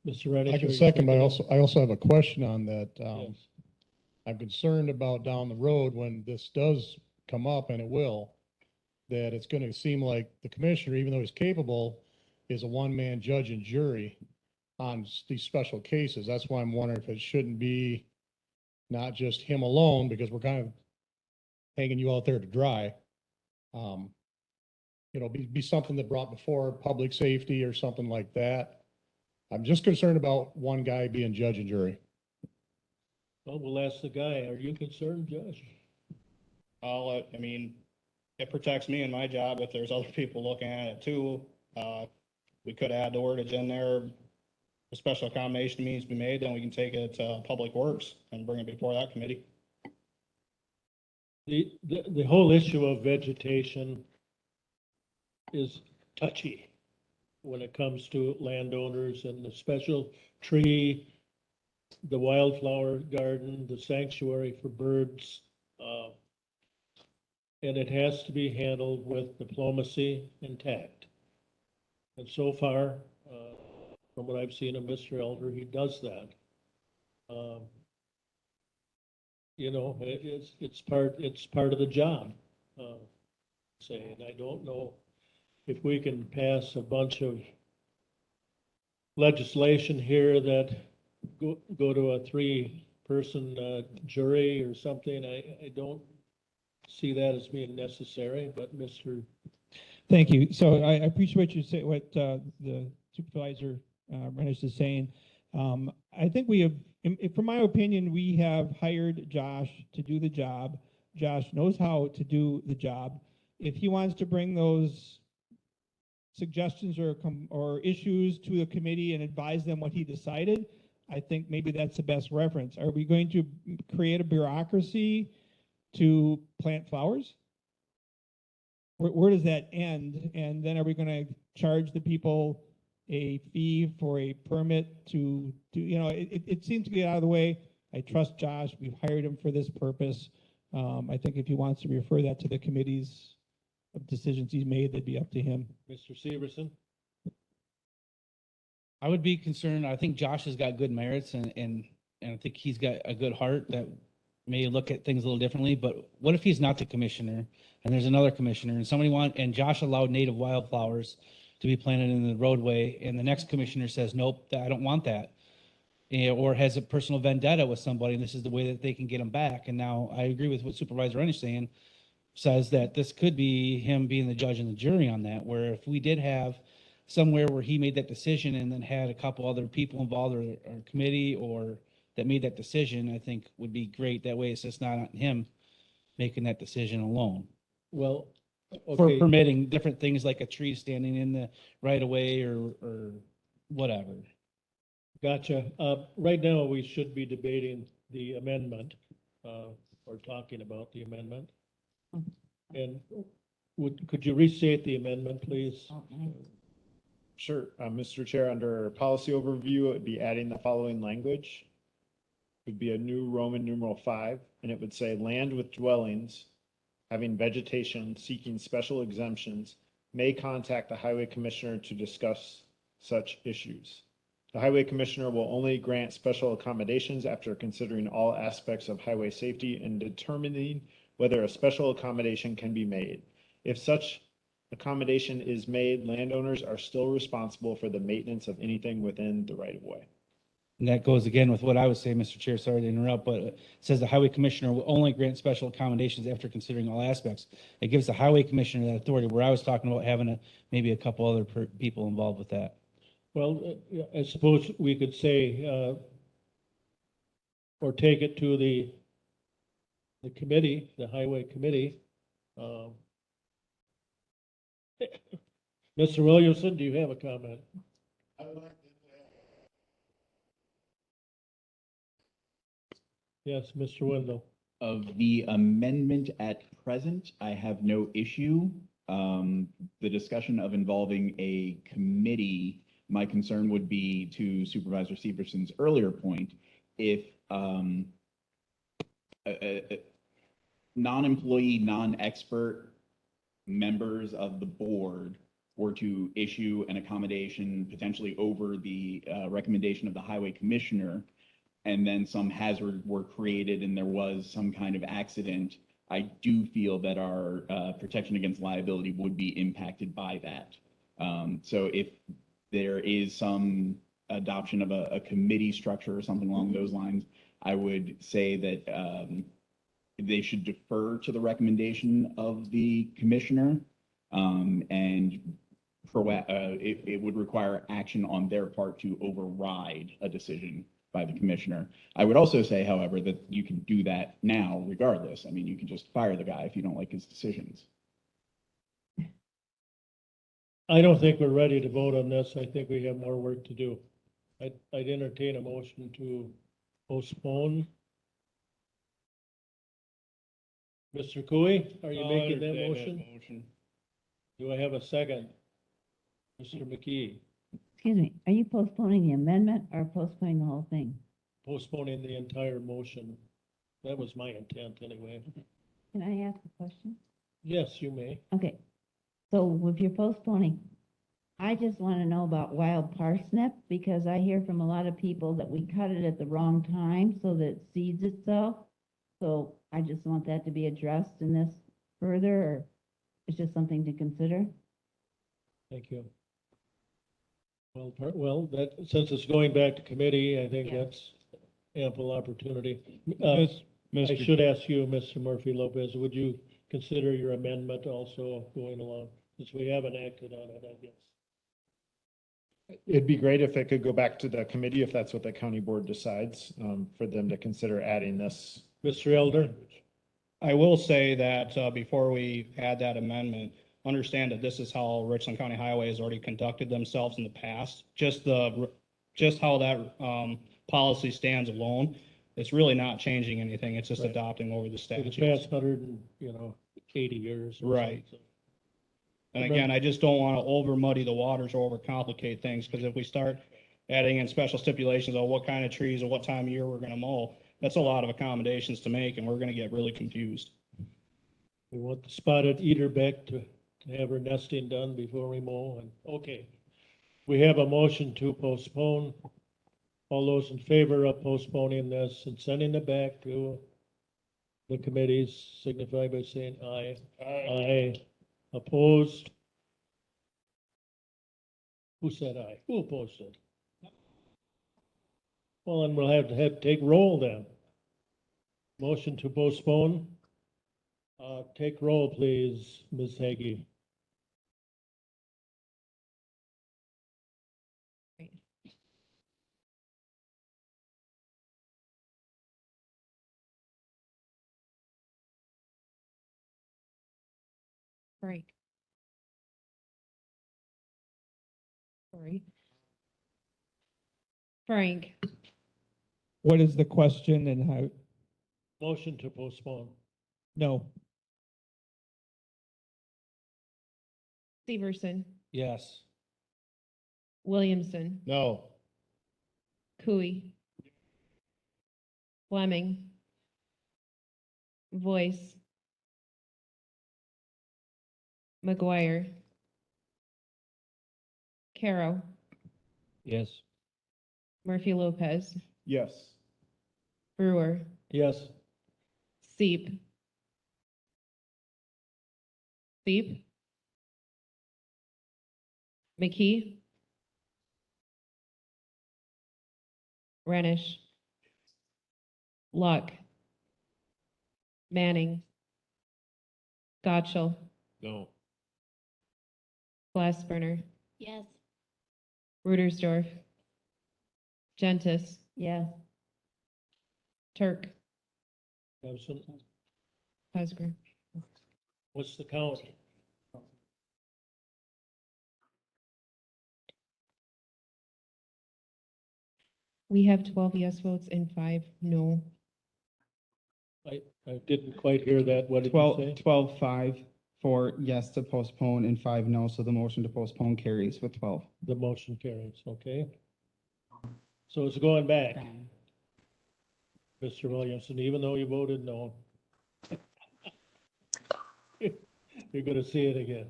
Mr. Reddick. I can second, but I also have a question on that. I'm concerned about down the road when this does come up, and it will, that it's going to seem like the commissioner, even though he's capable, is a one-man judge and jury on these special cases. That's why I'm wondering if it shouldn't be not just him alone, because we're kind of hanging you out there to dry. Be something that brought before public safety or something like that. I'm just concerned about one guy being judge and jury. Well, we'll ask the guy, are you concerned, Josh? It protects me and my job if there's other people looking at it too. We could add the wordage in there. A special accommodation needs to be made, then we can take it to Public Works and bring it before that committee. The whole issue of vegetation is touchy. when it comes to landowners and the special tree, the wildflower garden, the sanctuary for birds. And it has to be handled with diplomacy and tact. And so far, from what I've seen of Mr. Elder, he does that. You know, it's part of the job. Say, and I don't know if we can pass a bunch of legislation here that go to a 3-person jury or something. I don't see that as being necessary, but Mr. Thank you. So I appreciate what you say, what the Supervisor Rennish is saying. I think we have, from my opinion, we have hired Josh to do the job. Josh knows how to do the job. If he wants to bring those suggestions or issues to the committee and advise them what he decided, I think maybe that's the best reference. Are we going to create a bureaucracy to plant flowers? Where does that end? And then are we going to charge the people a fee for a permit to you know, it seems to get out of the way. I trust Josh. We've hired him for this purpose. I think if he wants to refer that to the committees of decisions he's made, that'd be up to him. Mr. Severson? I would be concerned. I think Josh has got good merits and I think he's got a good heart that may look at things a little differently, but what if he's not the commissioner and there's another commissioner and Josh allowed native wildflowers to be planted in the roadway and the next commissioner says, nope, I don't want that. Or has a personal vendetta with somebody and this is the way that they can get them back. And now I agree with what Supervisor Rennish saying, says that this could be him being the judge and the jury on that, where if we did have somewhere where he made that decision and then had a couple other people involved or committee or that made that decision, I think would be great. That way it's just not on him making that decision alone. Well, For okay, permitting different things like a tree standing in the right of way or whatever. gotcha. Right now, we should be debating the amendment, or talking about the amendment. And could you restate the amendment, please? Sure. Mr. Chair, under policy overview, it would be adding the following language. It would be a new Roman numeral 5, and it would say land with dwellings having vegetation seeking special exemptions may contact the highway commissioner to discuss such issues. The highway commissioner will only grant special accommodations after considering all aspects of highway safety and determining whether a special accommodation can be made. If such accommodation is made, landowners are still responsible for the maintenance of anything within the right of way. And that goes again with what I was saying, Mr. Chair, sorry to interrupt, but it says the highway commissioner will only grant special accommodations after considering all aspects. It gives the highway commissioner that authority, where I was talking about having maybe a couple other people involved with that. Well, I suppose we could say, or take it to the committee, the highway committee. Mr. Williamson, do you have a comment? Yes, Mr. Wendell. Of the amendment at present, I have no issue. The discussion of involving a committee, my concern would be to Supervisor Severson's earlier point, if non-employee, non-expert members of the board were to issue an accommodation potentially over the recommendation of the highway commissioner, and then some hazard were created and there was some kind of accident, I do feel that our protection against liability would be impacted by that. So if there is some adoption of a committee structure or something along those lines, I would say that they should defer to the recommendation of the commissioner, and it would require action on their part to override a decision by the commissioner. I would also say, however, that you can do that now regardless. I mean, you can just fire the guy if you don't like his decisions. I don't think we're ready to vote on this. I think we have more work to do. I'd entertain a motion to postpone. Mr. Cooey, are you making that motion? Do I have a second? Mr. McKee, Excuse me, are you postponing the amendment or postponing the whole thing? postponing the entire motion. That was my intent anyway. Can I ask a question? Yes, you may. Okay, so if you're postponing, I just want to know about wild parsnip, because I hear from a lot of people that we cut it at the wrong time so that it seeds itself. So I just want that to be addressed in this further, or it's just something to consider. Thank you. Well, that, since it's going back to committee, I think that's ample opportunity. I Mr. should ask you, Mr. Murphy Lopez, would you consider your amendment also going along, since we haven't acted on it, I guess? It'd be great if it could go back to the committee, if that's what the county board decides, for them to consider adding this. Mr. Elder? I will say that before we add that amendment, understand that this is how Richland County Highway has already conducted themselves in the past. Just how that policy stands alone, it's really not changing anything. It's just Right. adopting over the For the statutes. past 180 years. or Right. something. And again, I just don't want to over muddy the waters or overcomplicate things, because if we start adding in special stipulations on what kind of trees or what time of year we're gonna mow, that's a lot of accommodations to make, and we're gonna get really confused. We want the spotted eaterbeck to have her nesting done before we mow, and, okay. We have a motion to postpone. All those in favor of postponing this and sending it back to the committees signify by saying aye. Aye. Opposed? Who said aye? Who opposed it? Well, then we'll have to take roll then. Motion to postpone. Take roll, please, Ms. Haggy. Frank. Sorry. Frank, What is the question and how? Motion to postpone. No. Severson, Yes. Williamson, No. Cooey, Fleming, Voice, McGuire, Caro, Yes. Murphy Lopez, Yes. Brewer, Yes. Seep. Seep. McKee. Renish. Luck. Manning. Godchell. No. Glassburner. Yes. Rudersdorf. Gentis. Yes. Turk. Absent. Husger. What's the count? We have 12 yes votes and 5 no. I didn't quite hear that. What did you say? 12-5 for yes to postpone and 5 no, so the motion to postpone carries with 12. The motion carries, okay? So it's going back. Mr. Williamson, even though you voted no. You're gonna see it again.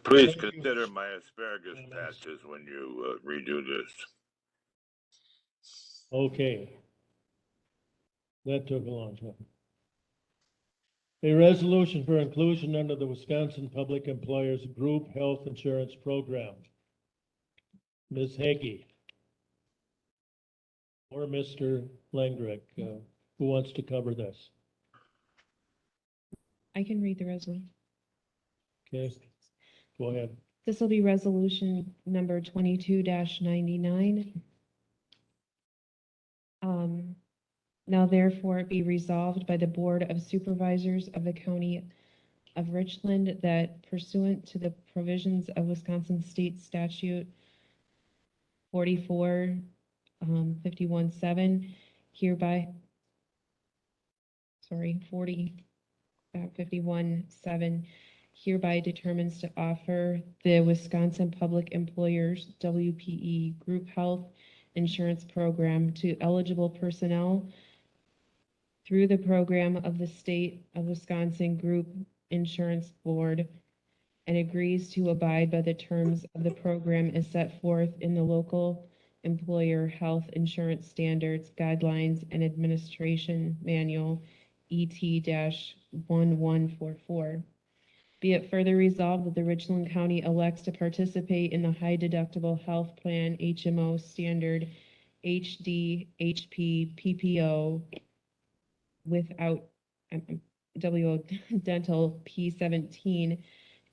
Please consider my asparagus patches when you redo this. Okay. That took a long time. A resolution for inclusion under the Wisconsin Public Employers Group Health Insurance Program. Ms. Haggy. Or Mr. Langrick, who wants to cover this? I can read the resolution. Okay, go ahead. This will be resolution number 22-99. Now therefore it be resolved by the Board of Supervisors of the County of Richland that pursuant to the provisions of Wisconsin State Statute 44-51-7, hereby, 51-7, hereby determines to offer the Wisconsin Public Employers WPE Group Health Insurance Program to eligible personnel through the program of the State of Wisconsin Group Insurance Board, and agrees to abide by the terms of the program as set forth in the local employer health insurance standards, guidelines, and administration manual, ET-1144. Be it further resolved that the Richland County elects to participate in the high deductible health plan HMO standard HD PPO without WO dental P17.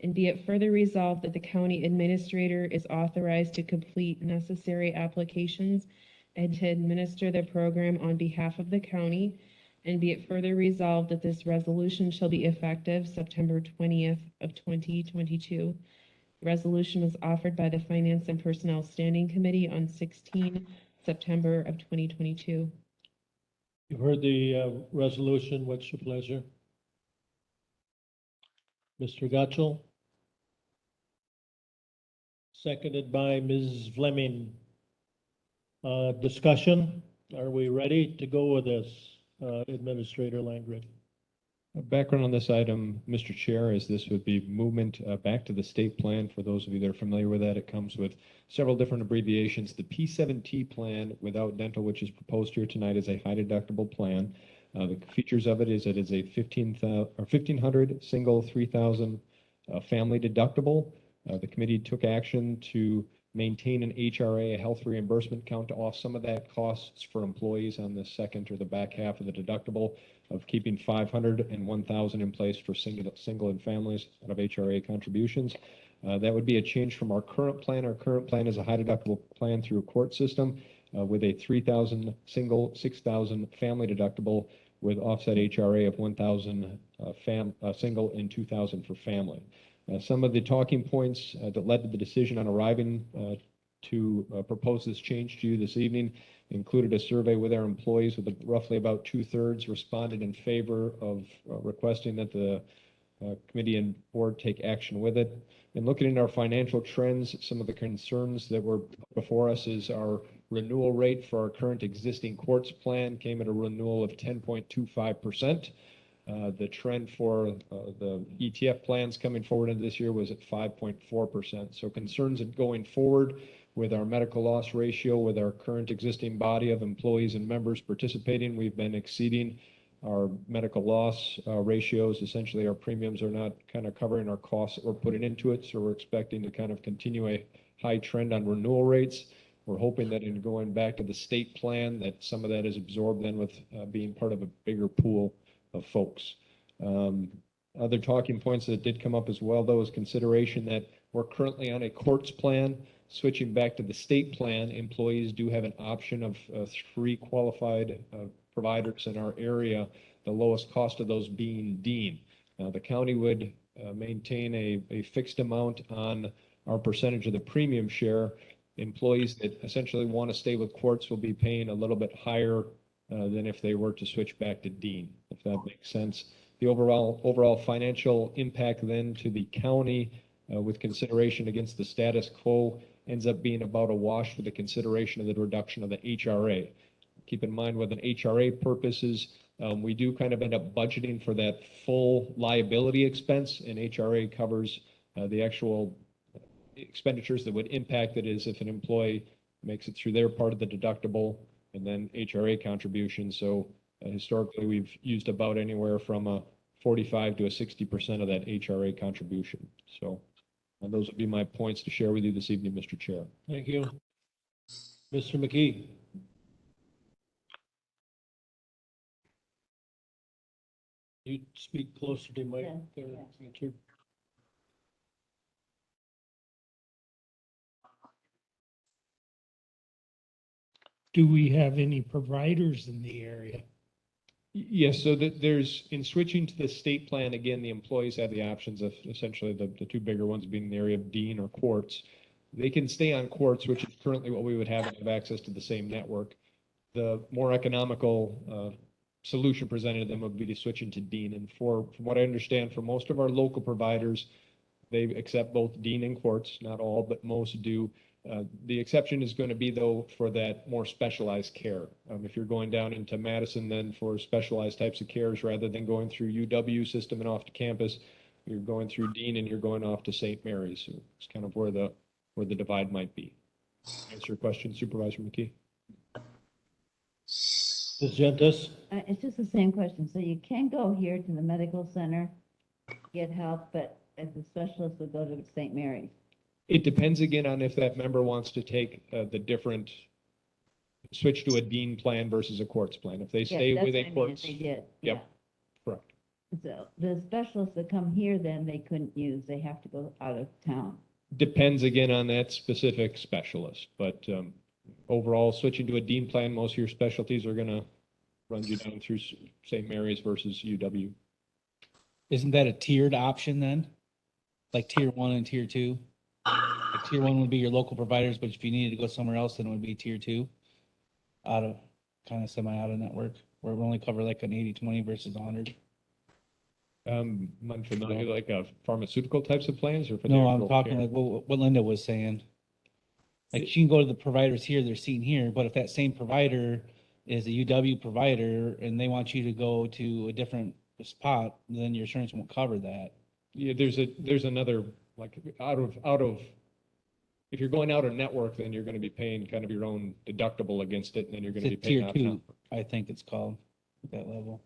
And be it further resolved that the county administrator is authorized to complete necessary applications and to administer the program on behalf of the county. And be it further resolved that this resolution shall be effective September 20th of 2022. The resolution was offered by the Finance and Personnel Standing Committee on 16 September of 2022. You've heard the resolution. What's your pleasure? Mr. Gotchel? Seconded by Ms. Fleming. Discussion? Are we ready to go with this, Administrator Langred? Background on this item, Mr. Chair, is this would be movement back to the state plan. For those of you that are familiar with that, it comes with several different abbreviations. The P7T plan without dental, which is proposed here tonight, is a high deductible plan. The features of it is that it's a 1,500 single, 3,000 family deductible. The committee took action to maintain an HRA, a health reimbursement count, to off some of that costs for employees on the second or the back half of the deductible, of keeping 500 and 1,000 in place for single and families out of HRA contributions. That would be a change from our current plan. Our current plan is a high deductible plan through a court system with a 3,000 single, 6,000 family deductible with offset HRA of 1,000 single and 2,000 for family. Some of the talking points that led to the decision on arriving to propose this change to you this evening included a survey with our employees, with roughly about 2/3 responded in favor of requesting that the committee and board take action with it. And looking at our financial trends, some of the concerns that were before us is our renewal rate for our current existing courts plan came at a renewal of 10.25%. The trend for the ETF plans coming forward into this year was at 5.4%. So concerns of going forward with our medical loss ratio, with our current existing body of employees and members participating, we've been exceeding our medical loss ratios. Essentially, our premiums are not kind of covering our costs that we're putting into it. So we're expecting to kind of continue a high trend on renewal rates. We're hoping that in going back to the state plan, that some of that is absorbed then with being part of a bigger pool of folks. Other talking points that did come up as well, though, is consideration that we're currently on a courts plan. Switching back to the state plan, employees do have an option of 3 qualified providers in our area, the lowest cost of those being Dean. The county would maintain a fixed amount on our percentage of the premium share. Employees that essentially want to stay with courts will be paying a little bit higher than if they were to switch back to Dean, if that makes sense. The overall financial impact then to the county with consideration against the status quo ends up being about a wash with the consideration of the reduction of the HRA. Keep in mind, with an HRA purposes, we do kind of end up budgeting for that full liability expense, and HRA covers the actual expenditures that would impact it, is if an employee makes it through their part of the deductible and then HRA contributions. So historically, we've used about anywhere from a 45 to a 60% of that HRA contribution. So those would be my points to share with you this evening, Mr. Chair. Thank you. Mr. McKee? You speak closer to my Richard. Do we have any providers in the area? Yes, so that there's, in switching to the state plan, again, the employees have the options of essentially the 2 bigger ones being the area of Dean or courts. They can stay on courts, which is currently what we would have access to the same network. The more economical solution presented to them would be to switch into Dean. And from what I understand, for most of our local providers, they accept both Dean and Quartz, not all, but most do. The exception is going to be, though, for that more specialized care. If you're going down into Madison, then for specialized types of cares, rather than going through UW system and off to campus, you're going through Dean and you're going off to St. Mary's. So it's kind of where the divide might be. Answer your question, Supervisor McKee. Ms. Gentis? It's just the same question. So you can go here to the medical center, get help, but as a specialist would go to St. Mary's. It depends again on if that member wants to take the different, switch to a Dean plan versus a Quartz plan. If they stay with a Quartz. They did. Yep, correct. So the specialists that come here, then they couldn't use, they have to go out of town. Depends again on that specific specialist, but overall, switching to a Dean plan, most of your specialties are gonna run you down through St. Mary's versus UW. Isn't that a tiered option then? Like tier 1 and tier 2? Like tier 1 would be your local providers, but if you needed to go somewhere else, then it would be tier 2? Out of, kind of semi out of network, where it would only cover like an 80-20 versus 100. I'm unfamiliar, like pharmaceutical types of plans or for the No, I'm actual talking care? like what Linda was saying. Like you can go to the providers here, they're seen here, but if that same provider is a UW provider and they want you to go to a different spot, then your insurance won't cover that. Yeah, there's another, like out of, if you're going out of network, then you're gonna be paying kind of your own deductible against it, and then you're gonna be It's a paying tier out. 2, I think it's called, at that level.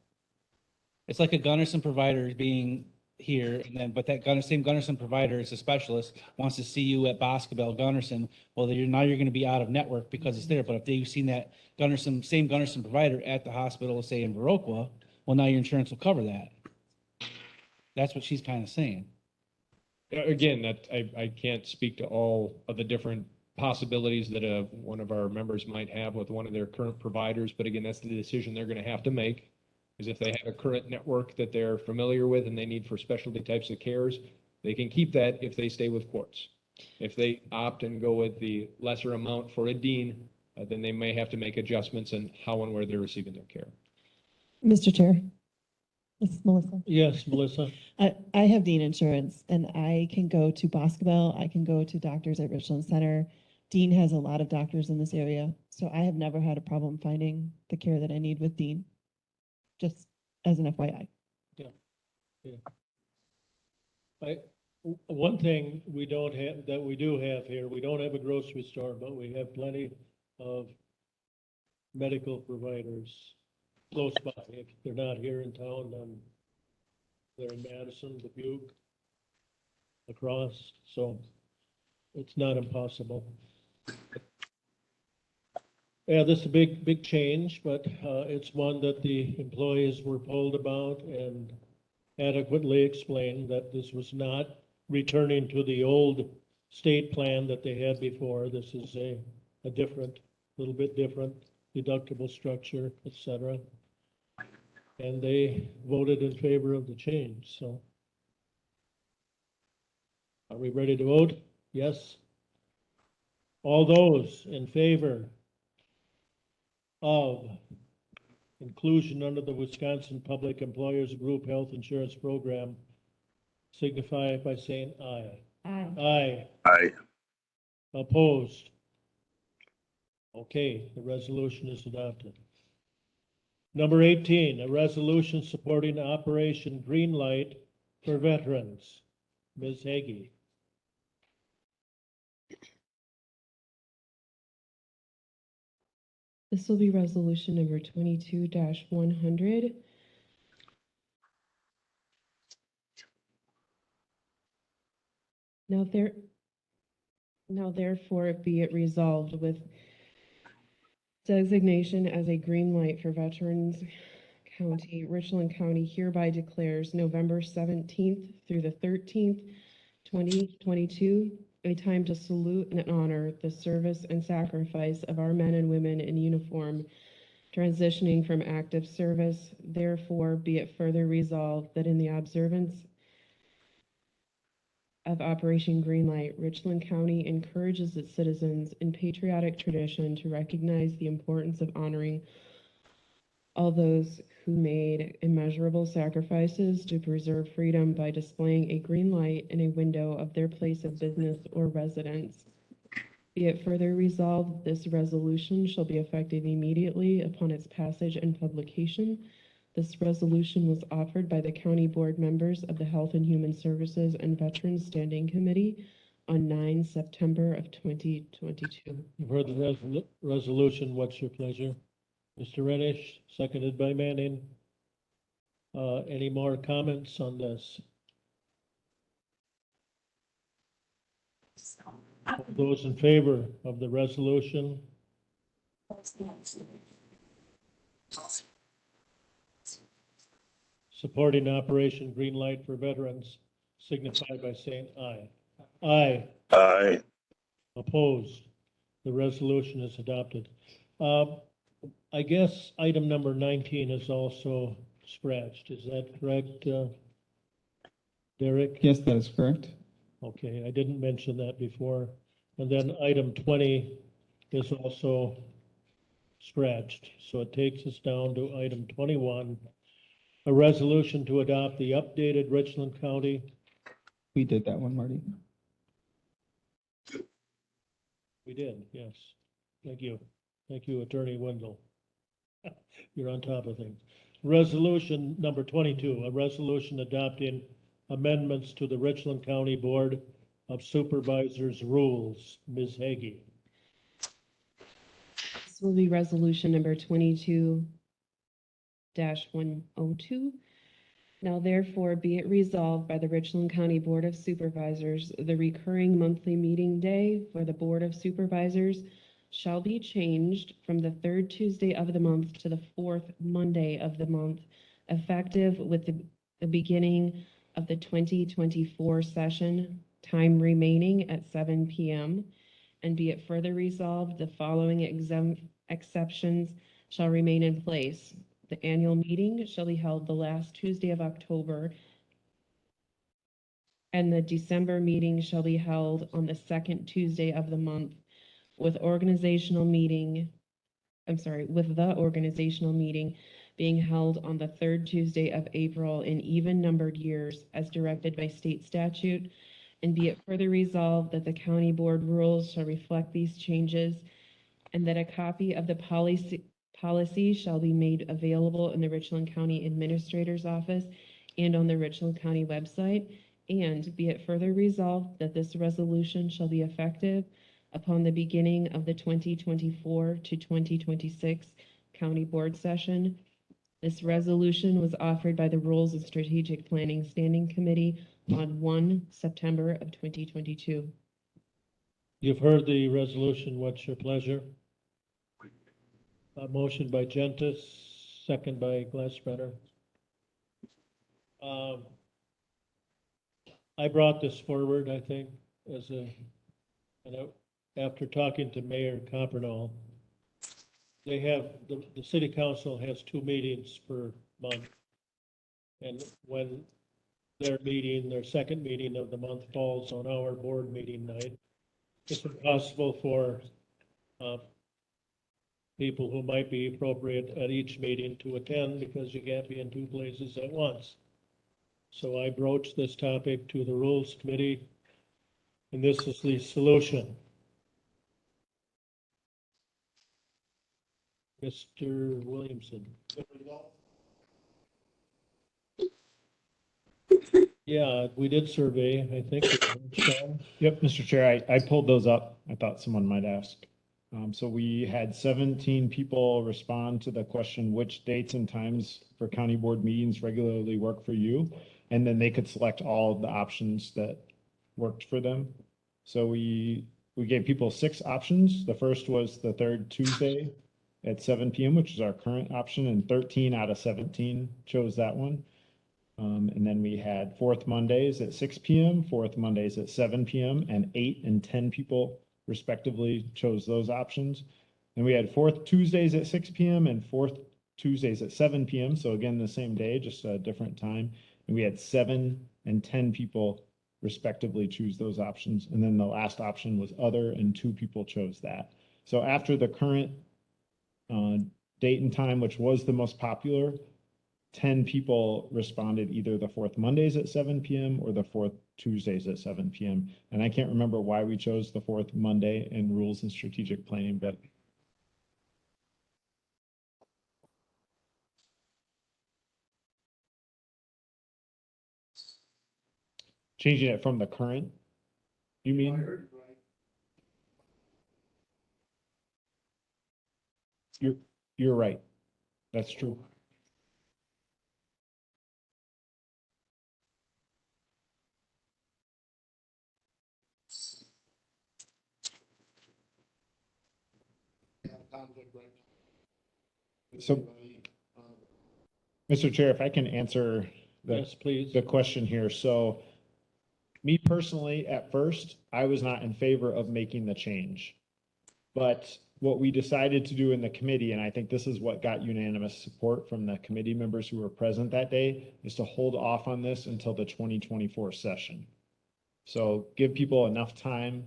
It's like a Gunderson provider being here, and then, but that same Gunderson provider is a specialist, wants to see you at Boscobel Gunderson. Well, now you're gonna be out of network because it's there, but if they've seen that same Gunderson provider at the hospital, say in Viroqua, well, now your insurance will cover that. That's what she's kind of saying. Again, that I can't speak to all of the different possibilities that one of our members might have with one of their current providers, but again, that's the decision they're gonna have to make. Is if they have a current network that they're familiar with and they need for specialty types of cares, they can keep that if they stay with Quartz. If they opt and go with the lesser amount for a Dean, then they may have to make adjustments in how and where they're receiving their care. Mr. Chair, this is Melissa. Yes, Melissa. I have Dean insurance and I can go to Boscobel. I can go to doctors at Richland Center. Dean has a lot of doctors in this area, so I have never had a problem finding the care that I need with Dean. Just as an FYI. Yeah. One thing we don't have, that we do have here, we don't have a grocery store, but we have plenty of medical providers close by. If they're not here in town, then they're in Madison, Dubuque, across, so it's not impossible. Yeah, this is a big change, but it's one that the employees were told about and adequately explained that this was not returning to the old state plan that they had before. This is a different, little bit different deductible structure, et cetera. And they voted in favor of the change, so. Are we ready to vote? Yes? All those in favor of inclusion under the Wisconsin Public Employers Group Health Insurance Program signify by saying aye. Aye. Aye. Aye. Opposed? Okay, the resolution is adopted. Number 18, a resolution supporting Operation Greenlight for veterans. Ms. Hagee. This will be resolution number 22-100. Now therefore be it resolved with designation as a green light for Veterans County, Richland County hereby declares November 17th through the 13th, 2022, a time to salute and honor the service and sacrifice of our men and women in uniform transitioning from active service. Therefore, be it further resolved that in the observance of Operation Greenlight, Richland County encourages its citizens in patriotic tradition to recognize the importance of honoring all those who made immeasurable sacrifices to preserve freedom by displaying a green light in a window of their place of business or residence. Be it further resolved, this resolution shall be effective immediately upon its passage and publication. This resolution was offered by the county board members of the Health and Human Services and Veterans Standing Committee on 9 September of 2022. You've heard the resolution. What's your pleasure? Mr. Reddish, seconded by Manning. Any more comments on this? All those in favor of the resolution? Supporting Operation Green Light for Veterans, signify by saying aye. Aye. Aye. Opposed? The resolution is adopted. I guess item number 19 is also scratched. Is that correct, Derek? Yes, that is correct. Okay, I didn't mention that before. And then item 20 is also scratched. So it takes us down to item 21, a resolution to adopt the updated Richland County. We did that one, Marty. We did, yes. Thank you. Thank you, Attorney Wendell. You're on top of things. Resolution number 22, a resolution adopting amendments to the Richland County Board of Supervisors rules. Ms. Hagee. This will be resolution number 22-102. Now therefore be it resolved by the Richland County Board of Supervisors, the recurring monthly meeting day for the Board of Supervisors shall be changed from the third Tuesday of the month to the fourth Monday of the month, effective with the beginning of the 2024 session, time remaining at 7 p.m. And be it further resolved, the following exceptions shall remain in place. The annual meeting shall be held the last Tuesday of October, and the December meeting shall be held on the second Tuesday of the month, with the organizational meeting being held on the third Tuesday of April in even numbered years as directed by state statute. And be it further resolved that the county board rules shall reflect these changes, and that a copy of the policy shall be made available in the Richland County Administrator's Office and on the Richland County website. And be it further resolved that this resolution shall be effective upon the beginning of the 2024 to 2026 County Board session. This resolution was offered by the Rules and Strategic Planning Standing Committee on 1 September of 2022. You've heard the resolution. What's your pleasure? A motion by Gentis, second by Glassbrenner. I brought this forward, I think, after talking to Mayor Compernol. They have, the city council has 2 meetings per month. And when their second meeting of the month falls on our board meeting night, it's impossible for people who might be appropriate at each meeting to attend because you can't be in 2 places at once. So I broached this topic to the Rules Committee, and this is the solution. Mr. Williamson. Yeah, we did survey, I think. Yep, Mr. Chair, I pulled those up. I thought someone might ask. So we had 17 people respond to the question, which dates and times for county board meetings regularly work for you? And then they could select all of the options that worked for them. So we gave people 6 options. The first was the third Tuesday at 7 p.m., which is our current option, and 13 out of 17 chose that one. And then we had 4th Mondays at 6 p.m., 4th Mondays at 7 p.m., and 8 and 10 people respectively chose those options. And we had 4th Tuesdays at 6 p.m. and 4th Tuesdays at 7 p.m. So again, the same day, just a different time. And we had 7 and 10 people respectively choose those options. And then the last option was other, and 2 people chose that. So after the current date and time, which was the most popular, 10 people responded either the fourth Mondays at 7 PM or the fourth Tuesdays at 7 PM. And I can't remember why we chose the fourth Monday in rules and strategic planning, but changing it from the current, you mean? You're right. That's true. So, Mr. Chair, if I can answer Yes, please. the question here. So me personally, at first, I was not in favor of making the change. But what we decided to do in the committee, and I think this is what got unanimous support from the committee members who were present that day, is to hold off on this until the 2024 session. So give people enough time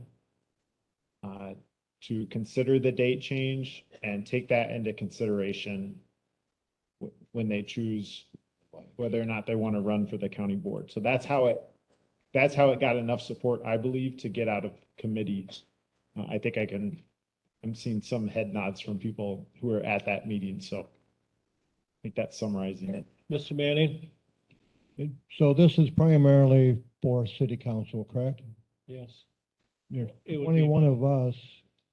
to consider the date change and take that into consideration when they choose whether or not they want to run for the county board. So that's how it got enough support, I believe, to get out of committee. I think I'm seeing some head nods from people who were at that meeting, so I think that's summarizing it. Mr. Manning? So this is primarily for city council, correct? Yes. There's It would be 21 fine. of us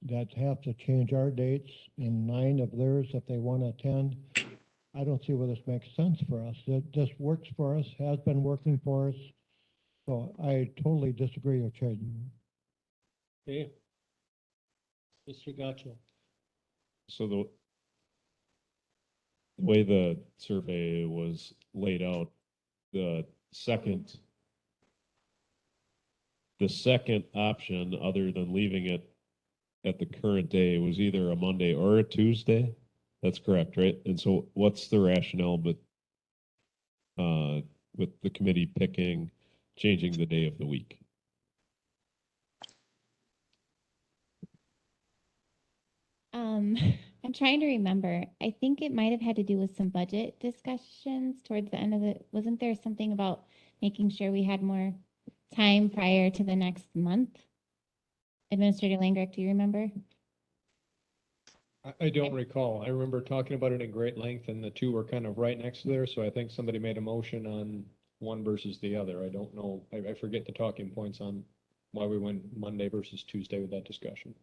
that have to change our dates and 9 of theirs if they want to attend. I don't see where this makes sense for us. This works for us, has been working for us. So I totally disagree with Chairman. Okay. Mr. Gotcha. So the way the survey was laid out, the second option, other than leaving it at the current day, was either a Monday or a Tuesday. That's correct, right? And so what's the rationale with the committee changing the day of the week? I'm trying to remember. I think it might have had to do with some budget discussions towards the end of it. Wasn't there something about making sure we had more time prior to the next month? Administrator Langrick, do you remember? I don't recall. I remember talking about it in great length and the two were kind of right next to there. So I think somebody made a motion on one versus the other. I don't know. I forget the talking points on why we went Monday versus Tuesday with that discussion.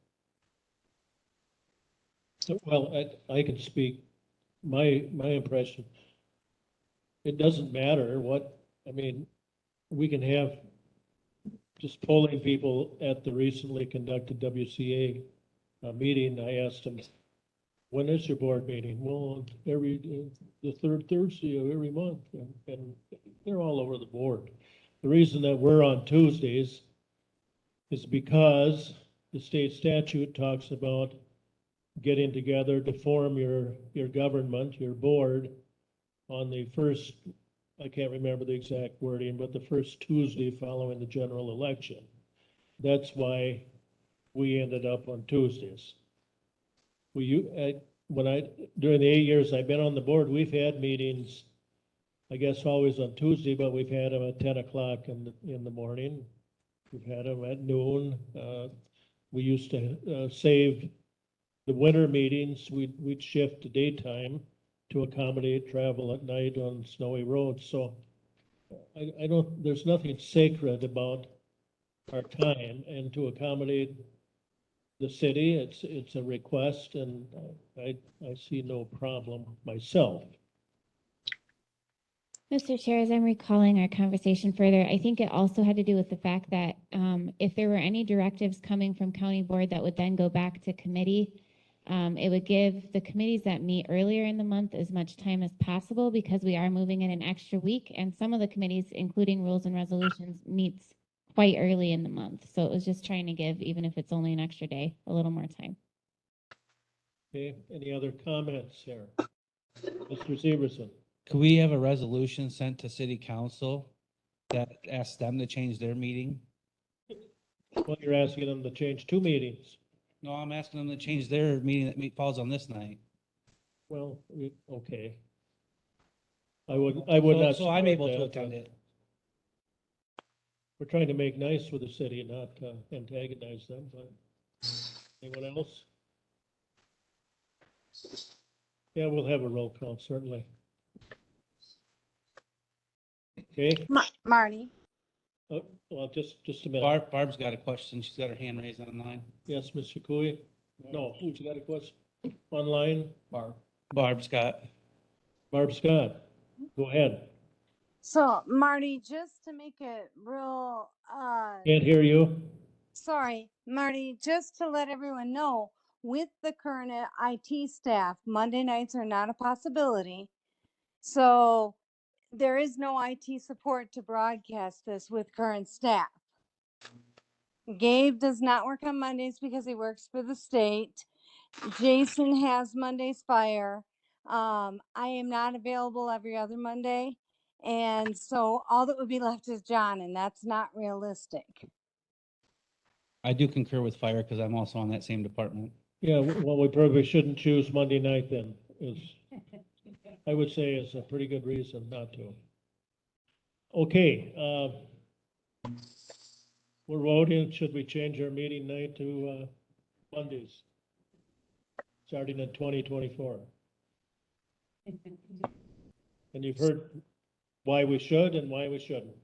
Well, I can speak, my impression, it doesn't matter what, I mean, we can have just polling people at the recently conducted WCA meeting. I asked them, when is your board meeting? Well, the third Thursday of every month, and they're all over the board. The reason that we're on Tuesdays is because the state statute talks about getting together to form your government, your board, on the first, I can't remember the exact wording, but the first Tuesday following the general election. That's why we ended up on Tuesdays. During the 8 years I've been on the board, we've had meetings, I guess always on Tuesday, but we've had them at 10 o'clock in the morning. We've had them at noon. We used to save the winter meetings, we'd shift to daytime to accommodate travel at night on snowy roads. So there's nothing sacred about our time, and to accommodate the city, it's a request, and I see no problem myself. Mr. Chair, as I'm recalling our conversation further, I think it also had to do with the fact that if there were any directives coming from county board that would then go back to committee, it would give the committees that meet earlier in the month as much time as possible, because we are moving in an extra week, and some of the committees, including rules and resolutions, meets quite early in the month. So it was just trying to give, even if it's only an extra day, a little more time. Okay, any other comments here? Mr. Severson? Could we have a resolution sent to city council that asks them to change their meeting? Well, you're asking them to change 2 meetings. No, I'm asking them to change their meeting that falls on this night. Well, okay. I would not. So I'm support able to that, attend but it. We're trying to make nice with the city, not antagonize them, but anyone else? Yeah, we'll have a roll call, certainly. Okay, Marty, well, just a minute. Barb's got a question. She's got her hand raised online. Yes, Mr. Cooey? No, who's got a question? Online? Barb Scott. Barb Scott, go ahead. so Marty, just to make it real, Can't hear you. sorry, Marty, just to let everyone know, with the current IT staff, Monday nights are not a possibility. So there is no IT support to broadcast this with current staff. Gabe does not work on Mondays because he works for the state. Jason has Monday's fire. I am not available every other Monday. And so all that would be left is John, and that's not realistic. I do concur with fire because I'm also on that same department. Yeah, well, we probably shouldn't choose Monday night then, I would say is a pretty good reason not to. Okay, we're voting, should we change our meeting night to, Mondays? Starting in 2024. And you've heard why we should and why we shouldn't.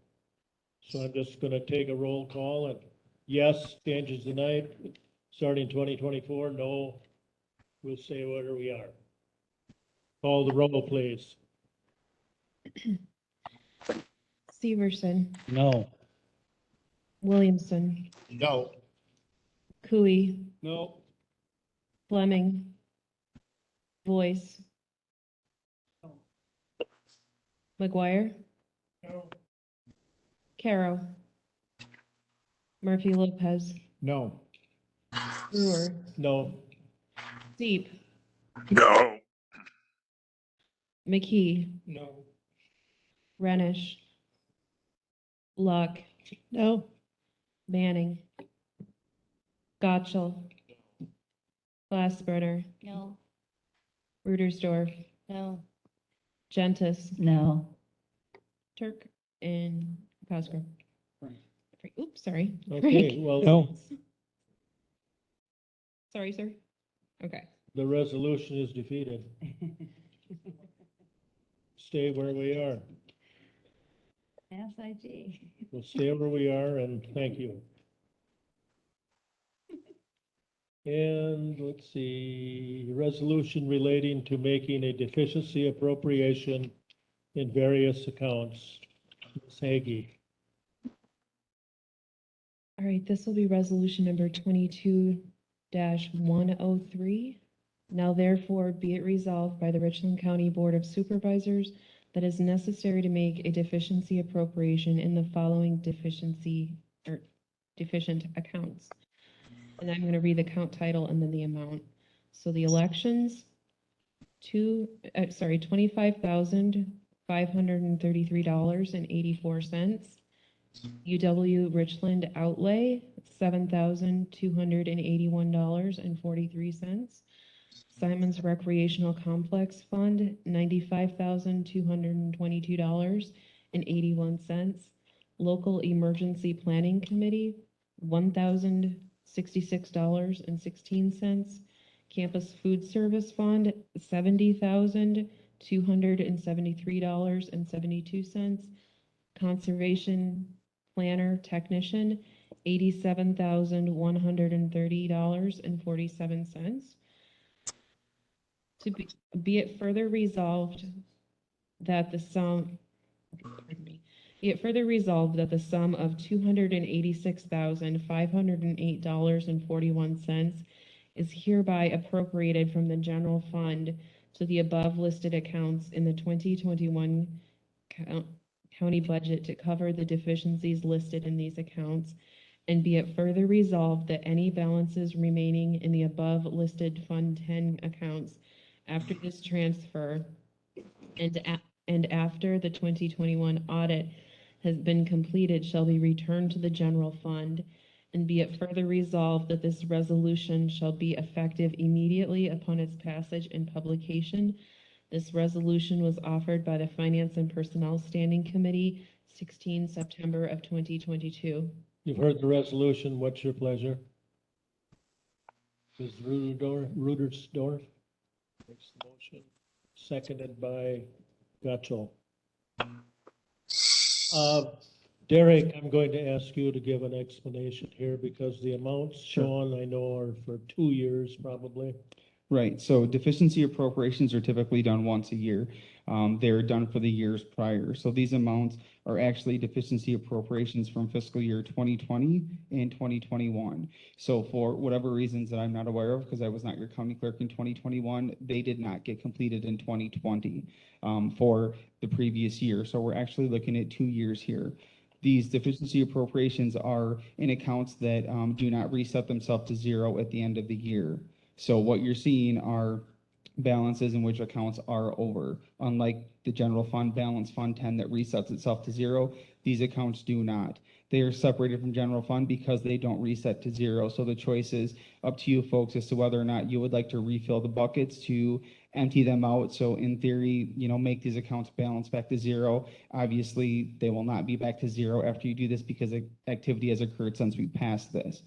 So I'm just gonna take a roll call and yes, changes the night, starting 2024, no, we'll say where we are. Call the roll, please. Severson, No. Williamson, No. Cooey, No. Fleming, Voice, McGuire, Caro, Murphy Lopez, No. Brewer, No. Deep, No. McKee, No. Renish, Luck, No. Manning, Gotchall, Glassbrenner, No. Rudersdorf, No. Gentis, No. Turk, and Cosgrove. Oops, sorry. Okay, Frank. well, No. Sorry, sir. Okay. the resolution is defeated. Stay where we are. SIG. We'll stay where we are and thank you. And let's see, resolution relating to making a deficiency appropriation in various accounts. Ms. Hagee. All right, this will be resolution number 22-103. Now therefore be it resolved by the Richland County Board of Supervisors that is necessary to make a deficiency appropriation in the following deficient accounts. And I'm going to read the account title and then the amount. So the elections, $25,533.84. UW Richland outlay, $7,281.43. Simon's Recreational Complex Fund, $95,222.81. Local Emergency Planning Committee, $1,066.16. Campus Food Service Fund, $70,273.72. Conservation Planner Technician, $87,130.47. To be it further resolved that the sum, be it further resolved that the sum of $286,508.41 is hereby appropriated from the general fund to the above listed accounts in the 2021 county budget to cover the deficiencies listed in these accounts. And be it further resolved that any balances remaining in the above listed Fund 10 accounts after this transfer and after the 2021 audit has been completed shall be returned to the general fund, And be it further resolved that this resolution shall be effective immediately upon its passage and publication. This resolution was offered by the Finance and Personnel Standing Committee, 16 September of 2022. You've heard the resolution. What's your pleasure? Ms. Rudersdorf makes the motion, seconded by Gotchall. Derek, I'm going to ask you to give an explanation here because the amounts shown, I know, are for 2 years probably. Right, so deficiency appropriations are typically done once a year. They're done for the years prior. So these amounts are actually deficiency appropriations from fiscal year 2020 and 2021. So for whatever reasons that I'm not aware of, because I was not your county clerk in 2021, they did not get completed in 2020 for the previous year. So we're actually looking at 2 years here. These deficiency appropriations are in accounts that do not reset themselves to zero at the end of the year. So what you're seeing are balances in which accounts are over. Unlike the general fund balance fund 10 that resets itself to zero, these accounts do not. They are separated from general fund because they don't reset to zero. So the choice is up to you folks as to whether or not you would like to refill the buckets to empty them out. So in theory, make these accounts balance back to zero. Obviously, they will not be back to zero after you do this because activity has occurred since we passed this.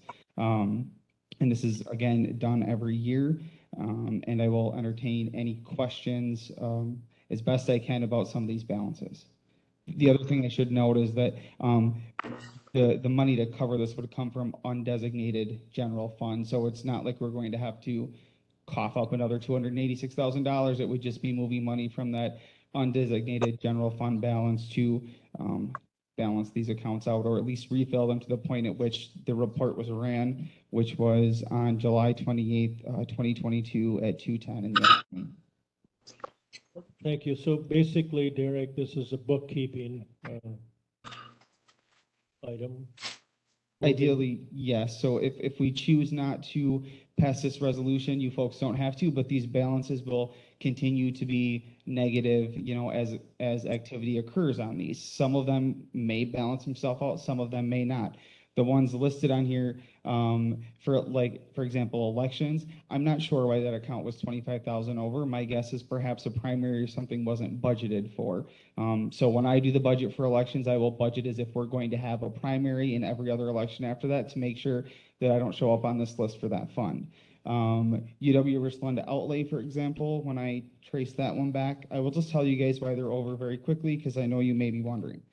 And this is, again, done every year. And I will entertain any questions as best I can about some of these balances. The other thing I should note is that the money to cover this would come from undesignated general fund. So it's not like we're going to have to cough up another $286,000. It would just be moving money from that undesignated general fund balance to balance these accounts out, or at least refill them to the point at which the report was ran, which was on July 28th, 2022 at 2:10 in the afternoon. Thank you. So basically, Derek, this is a bookkeeping item. Ideally, yes. So if we choose not to pass this resolution, you folks don't have to, but these balances will continue to be negative, as activity occurs on these. Some of them may balance themselves out, some of them may not. The ones listed on here, for example, elections, I'm not sure why that account was 25,000 over. My guess is perhaps a primary or something wasn't budgeted for. So when I do the budget for elections, I will budget as if we're going to have a primary in every other election after that to make sure that I don't show up on this list for that fund. UW Richland outlay, for example, when I trace that one back, I will just tell you guys why they're over very quickly because I know you may be wondering.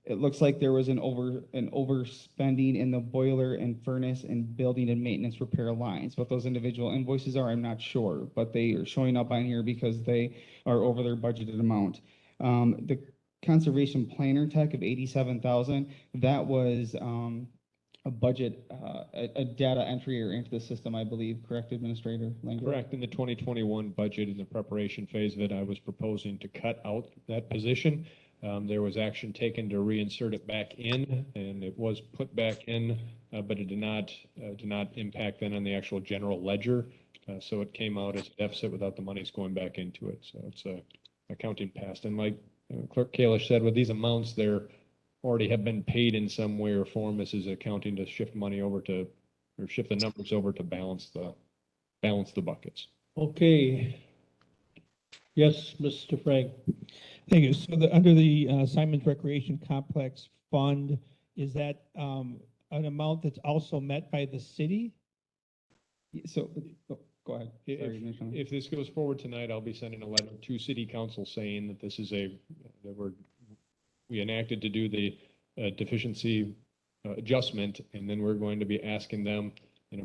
It looks like there was an overspending in the boiler and furnace and building and maintenance repair lines. What those individual invoices are, I'm not sure, but they are showing up on here because they are over their budgeted amount. The conservation planner tech of 87,000, that was a budget, a data entry into the system, I believe, correct, Administrator Langford? Correct. In the 2021 budget, in the preparation phase of it, I was proposing to cut out that position. There was action taken to reinsert it back in, and it was put back in, but it did not impact then on the actual general ledger. So it came out as a deficit without the monies going back into it. So it's accounting past. And like Clerk Kalish said, with these amounts, they're already have been paid in some way or form. This is accounting to shift money over to, or shift the numbers over to balance the buckets. Okay. Yes, Mr. Frank. Thank you. So under the Simons Recreation Complex Fund, is that an amount that's also met by the city? So, go ahead. Sorry, If this goes forward tonight, I'll be sending a letter to City Council saying that this is we enacted to do the deficiency adjustment, and then we're going to be asking them,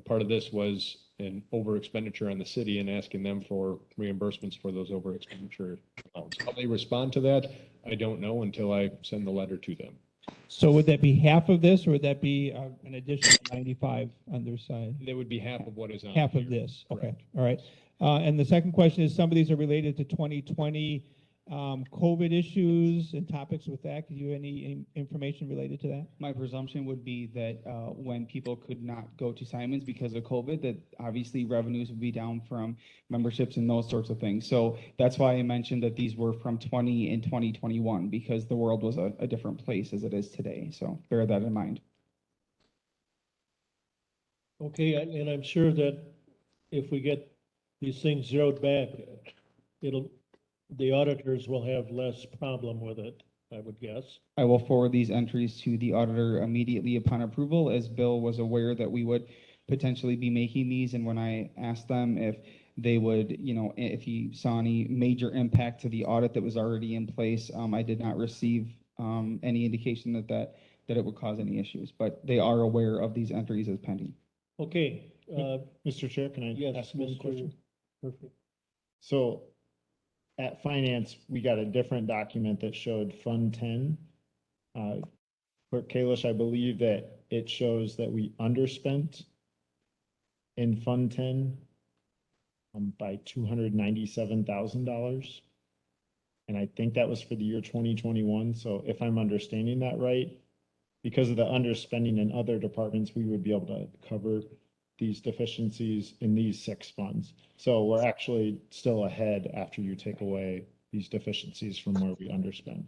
part of this was an over expenditure on the city and asking them for reimbursements for those over expenditure amounts. How they respond to that, I don't know until I send the letter to them. So would that be half of this, or would that be an additional 95 on their side? That would be half of what is on half here. of this. Okay. Correct. All right. And the second question is, some of these are related to 2020 COVID issues and topics with that. Do you have any information related to that? My presumption would be that when people could not go to Simons because of COVID, that obviously revenues would be down from memberships and those sorts of things. So that's why I mentioned that these were from 20 and 2021 because the world was a different place as it is today. So bear that in mind. Okay, and I'm sure that if we get these things zeroed back, the auditors will have less problem with it, I would guess. I will forward these entries to the auditor immediately upon approval, as Bill was aware that we would potentially be making these. And when I asked them if they would, if he saw any major impact to the audit that was already in place, I did not receive any indication that it would cause any issues, but they are aware of these entries as pending. Okay, Mr. Chair, can I yes, ask one Mr. question? Perfect. So at finance, we got a different document that showed Fund 10. Clerk Kalish, I believe that it shows that we underspent in Fund 10 by $297,000. And I think that was for the year 2021. So if I'm understanding that right, because of the underspending in other departments, we would be able to cover these deficiencies in these 6 funds. So we're actually still ahead after you take away these deficiencies from where we underspent.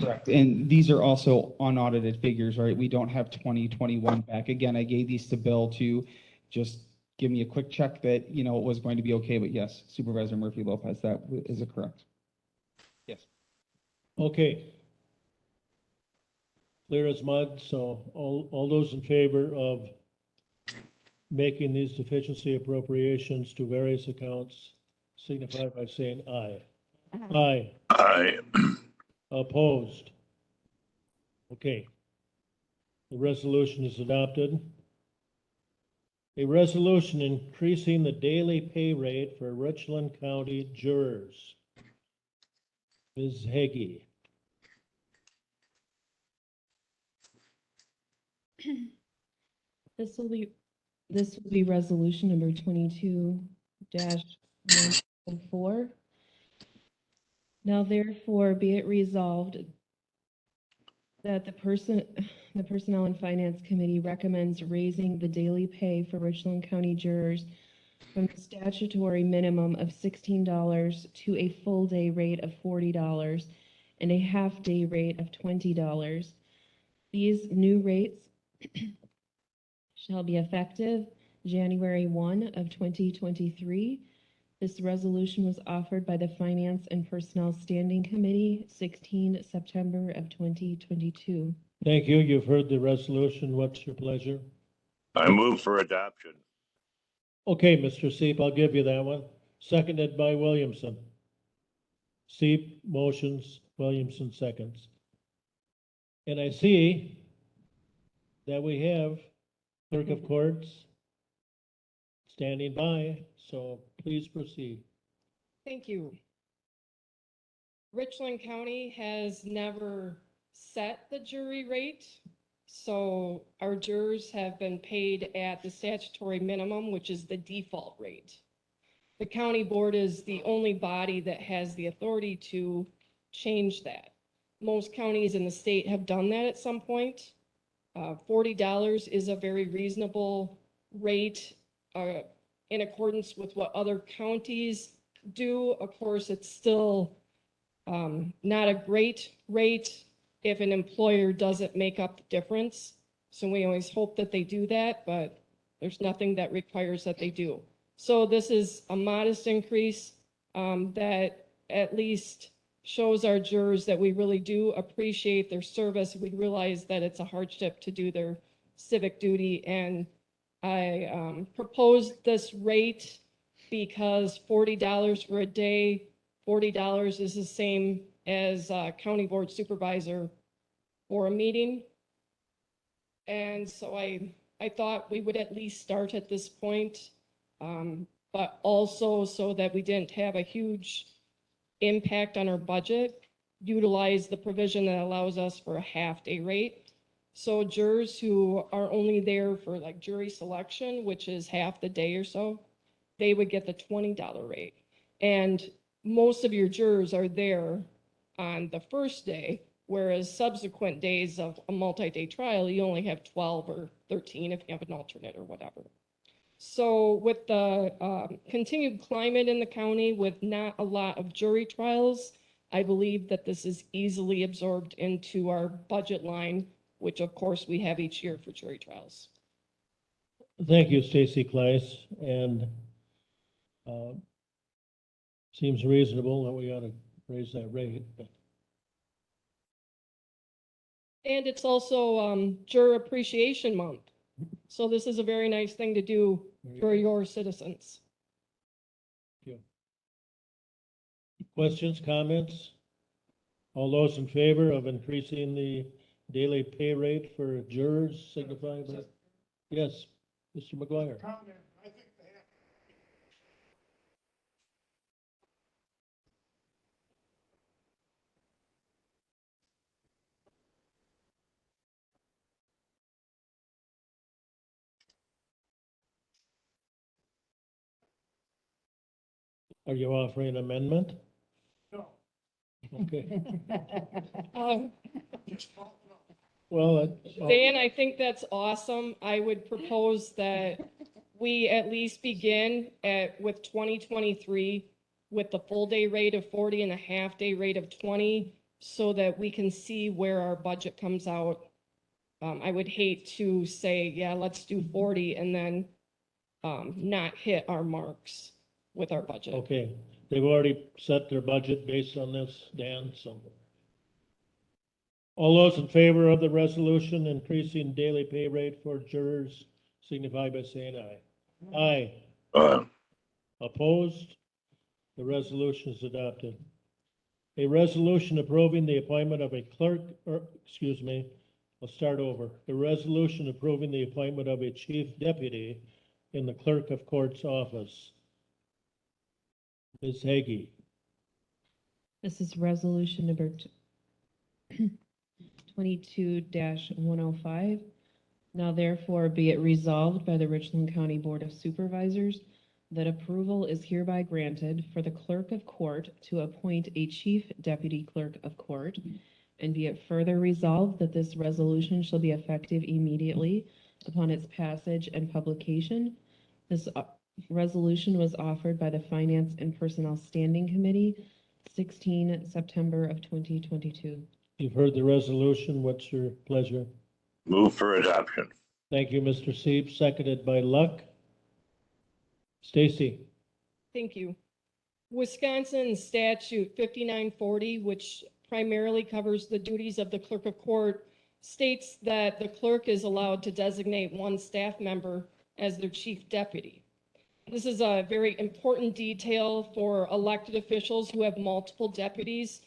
Correct. And these are also unaudited figures, right? We don't have 2021 back. Again, I gave these to Bill to just give me a quick check that, it was going to be okay. But yes, Supervisor Murphy Lopez, that is correct. Yes. Okay. Clear as mud, so all those in favor of making these deficiency appropriations to various accounts signify by saying aye. Aye. Aye. Opposed? Okay. The resolution is adopted. A resolution increasing the daily pay rate for Richland County jurors. Ms. Heggie. This will be resolution number 22-104. Now therefore be it resolved that the Personnel and Finance Committee recommends raising the daily pay for Richland County jurors from the statutory minimum of $16 to a full day rate of $40 and a half day rate of $20. These new rates shall be effective January 1 of 2023. This resolution was offered by the Finance and Personnel Standing Committee, 16 September of 2022. Thank you. You've heard the resolution. What's your pleasure? I move for adoption. Okay, Mr. Seep, I'll give you that one. Seconded by Williamson. Seep motions, Williamson seconds. And I see that we have Clerk of Courts standing by, so please proceed. Thank you. Richland County has never set the jury rate, so our jurors have been paid at the statutory minimum, which is the default rate. The county board is the only body that has the authority to change that. Most counties in the state have done that at some point. $40 is a very reasonable rate in accordance with what other counties do. Of course, it's still not a great rate if an employer doesn't make up the difference. So we always hope that they do that, but there's nothing that requires that they do. So this is a modest increase that at least shows our jurors that we really do appreciate their service. We realize that it's a hardship to do their civic duty, and I proposed this rate because $40 for a day, $40 is the same as a county board supervisor for a meeting. And so I thought we would at least start at this point, but also so that we didn't have a huge impact on our budget, utilize the provision that allows us for a half-day rate. So jurors who are only there for like jury selection, which is half the day or so, they would get the $20 rate. And most of your jurors are there on the first day, whereas subsequent days of a multi-day trial, you only have 12 or 13 if you have an alternate or whatever. So with the continued climate in the county with not a lot of jury trials, I believe that this is easily absorbed into our budget line, which of course we have each year for jury trials. Thank you, Stacy Kleiss, and uh, seems reasonable that we ought to raise that rate, but And it's also Juror Appreciation Month. So this is a very nice thing to do for your citizens. thank you. Questions, comments? All those in favor of increasing the daily pay rate for jurors signify by, yes, Mr. McGuire. Are you offering an amendment? No. Okay, Uh, well, Dan, I think that's awesome. I would propose that we at least begin with 2023 with the full day rate of 40 and a half day rate of 20, so that we can see where our budget comes out. I would hate to say, yeah, let's do 40 and then not hit our marks with our budget. okay, they've already set their budget based on this, Dan, so. All those in favor of the resolution increasing daily pay rate for jurors signify by saying aye. Aye. Opposed? The resolution is adopted. A resolution approving the appointment of a clerk, I'll start over. A resolution approving the appointment of a chief deputy in the clerk of court's office. Ms. Hagee. This is resolution number 22-105. Now therefore be it resolved by the Richland County Board of Supervisors that approval is hereby granted for the clerk of court to appoint a chief deputy clerk of court, and be it further resolved that this resolution shall be effective immediately upon its passage and publication. This resolution was offered by the Finance and Personnel Standing Committee, 16 September of 2022. You've heard the resolution. What's your pleasure? Move for adoption. Thank you, Mr. Sieb, seconded by Luck. Stacy. Thank you. Wisconsin statute 5940, which primarily covers the duties of the clerk of court, states that the clerk is allowed to designate one staff member as their chief deputy. This is a very important detail for elected officials who have multiple deputies,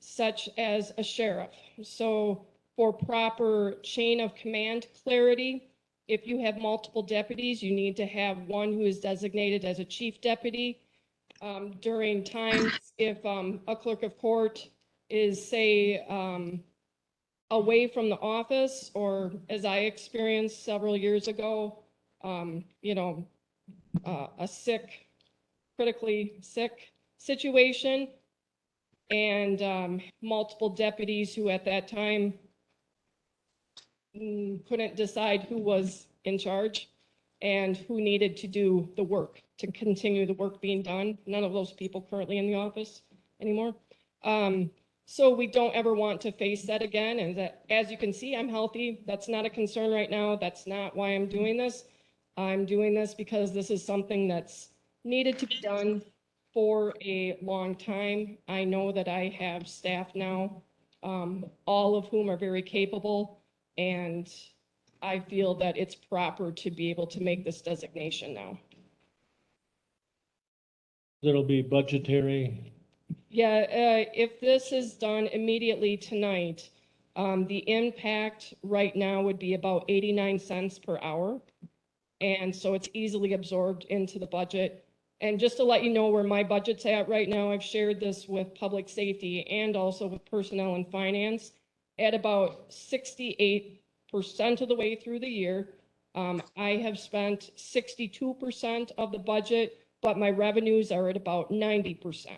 such as a sheriff. So for proper chain of command clarity, if you have multiple deputies, you need to have one who is designated as a chief deputy. During times, if a clerk of court is, say, away from the office, or as I experienced several years ago, a critically sick situation, and multiple deputies who at that time couldn't decide who was in charge and who needed to do the work to continue the work being done. None of those people currently in the office anymore. So we don't ever want to face that again. And that, as you can see, I'm healthy. That's not a concern right now. That's not why I'm doing this. I'm doing this because this is something that's needed to be done for a long time. I know that I have staff now, all of whom are very capable, and I feel that it's proper to be able to make this designation now. There'll be budgetary. Yeah, if this is done immediately tonight, the impact right now would be about 89 cents per hour. And so it's easily absorbed into the budget. And just to let you know where my budget's at right now, I've shared this with public safety and also with personnel and finance at about 68% of the way through the year. I have spent 62% of the budget, but my revenues are at about 90%.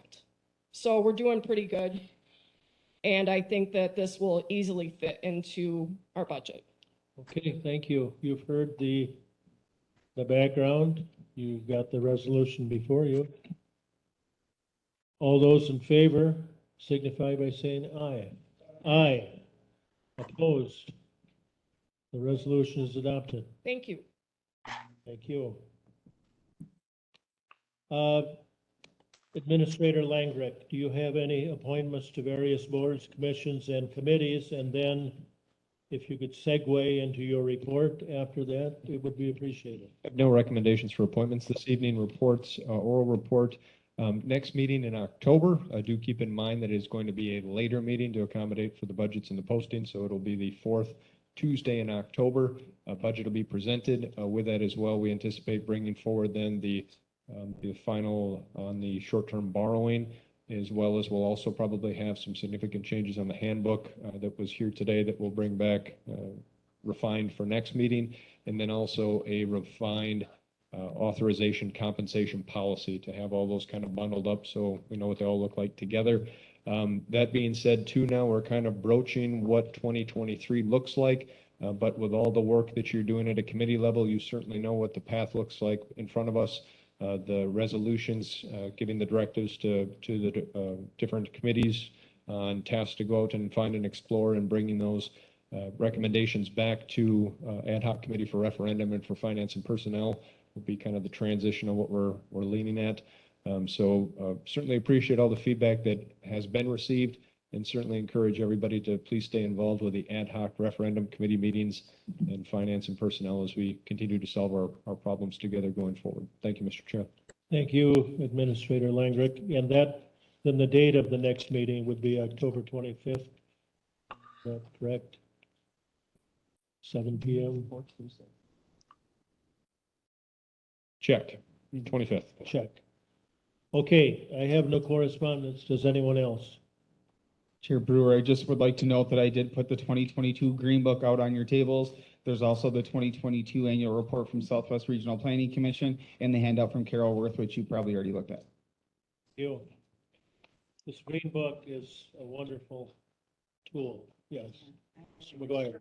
So we're doing pretty good. And I think that this will easily fit into our budget. Okay, thank you. You've heard the background. You've got the resolution before you. All those in favor signify by saying aye. Aye. Opposed? The resolution is adopted. Thank you. Thank you. Administrator Langrick, do you have any appointments to various boards, commissions, and committees? And then if you could segue into your report after that, it would be appreciated. I have no recommendations for appointments this evening. Reports, oral report. Next meeting in October, do keep in mind that it is going to be a later meeting to accommodate for the budgets and the posting, so it'll be the 4th Tuesday in October. Budget will be presented. With that as well, we anticipate bringing forward then the final on the short-term borrowing, as well as we'll also probably have some significant changes on the handbook that was here today that we'll bring back refined for next meeting, and then also a refined authorization compensation policy to have all those kind of bundled up so we know what they all look like together. That being said, too, now we're kind of broaching what 2023 looks like, but with all the work that you're doing at a committee level, you certainly know what the path looks like in front of us. The resolutions, giving the directives to the different committees on tasks to go out and find and explore, and bringing those recommendations back to ad hoc committee for referendum and for finance and personnel will be kind of the transition of what we're leaning at. Certainly appreciate all the feedback that has been received, and certainly encourage everybody to please stay involved with the ad hoc referendum committee meetings and finance and personnel as we continue to solve our problems together going forward. Thank you, Mr. Chair. Thank you, Administrator Langrick. And then the date of the next meeting would be October 25th. Is that correct? 7 p.m. Check. 25th. Check. Okay, I have no correspondence. Does anyone else? Chair Brewer, I just would like to note that I did put the 2022 Green Book out on your tables. There's also the 2022 Annual Report from Southwest Regional Planning Commission and the handout from Carol Worth, which you probably already looked at. Thank you. This Green Book is a wonderful tool. Yes. Mr. McGuire.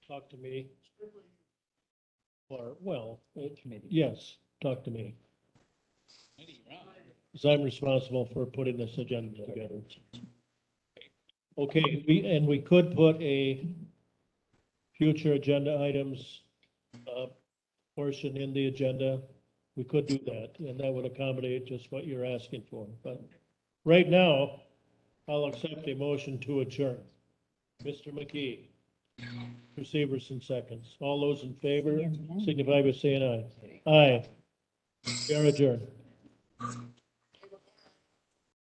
Talk to me. Or, well, yes, talk to me. Because I'm responsible for putting this agenda together. Okay, we could put a future agenda items portion in the agenda. We could do that, and that would accommodate just what you're asking for. But right now, I'll accept a motion to adjourn. Mr. McKee. Receivers and seconds. All those in favor signify by saying aye. Aye. We are adjourned.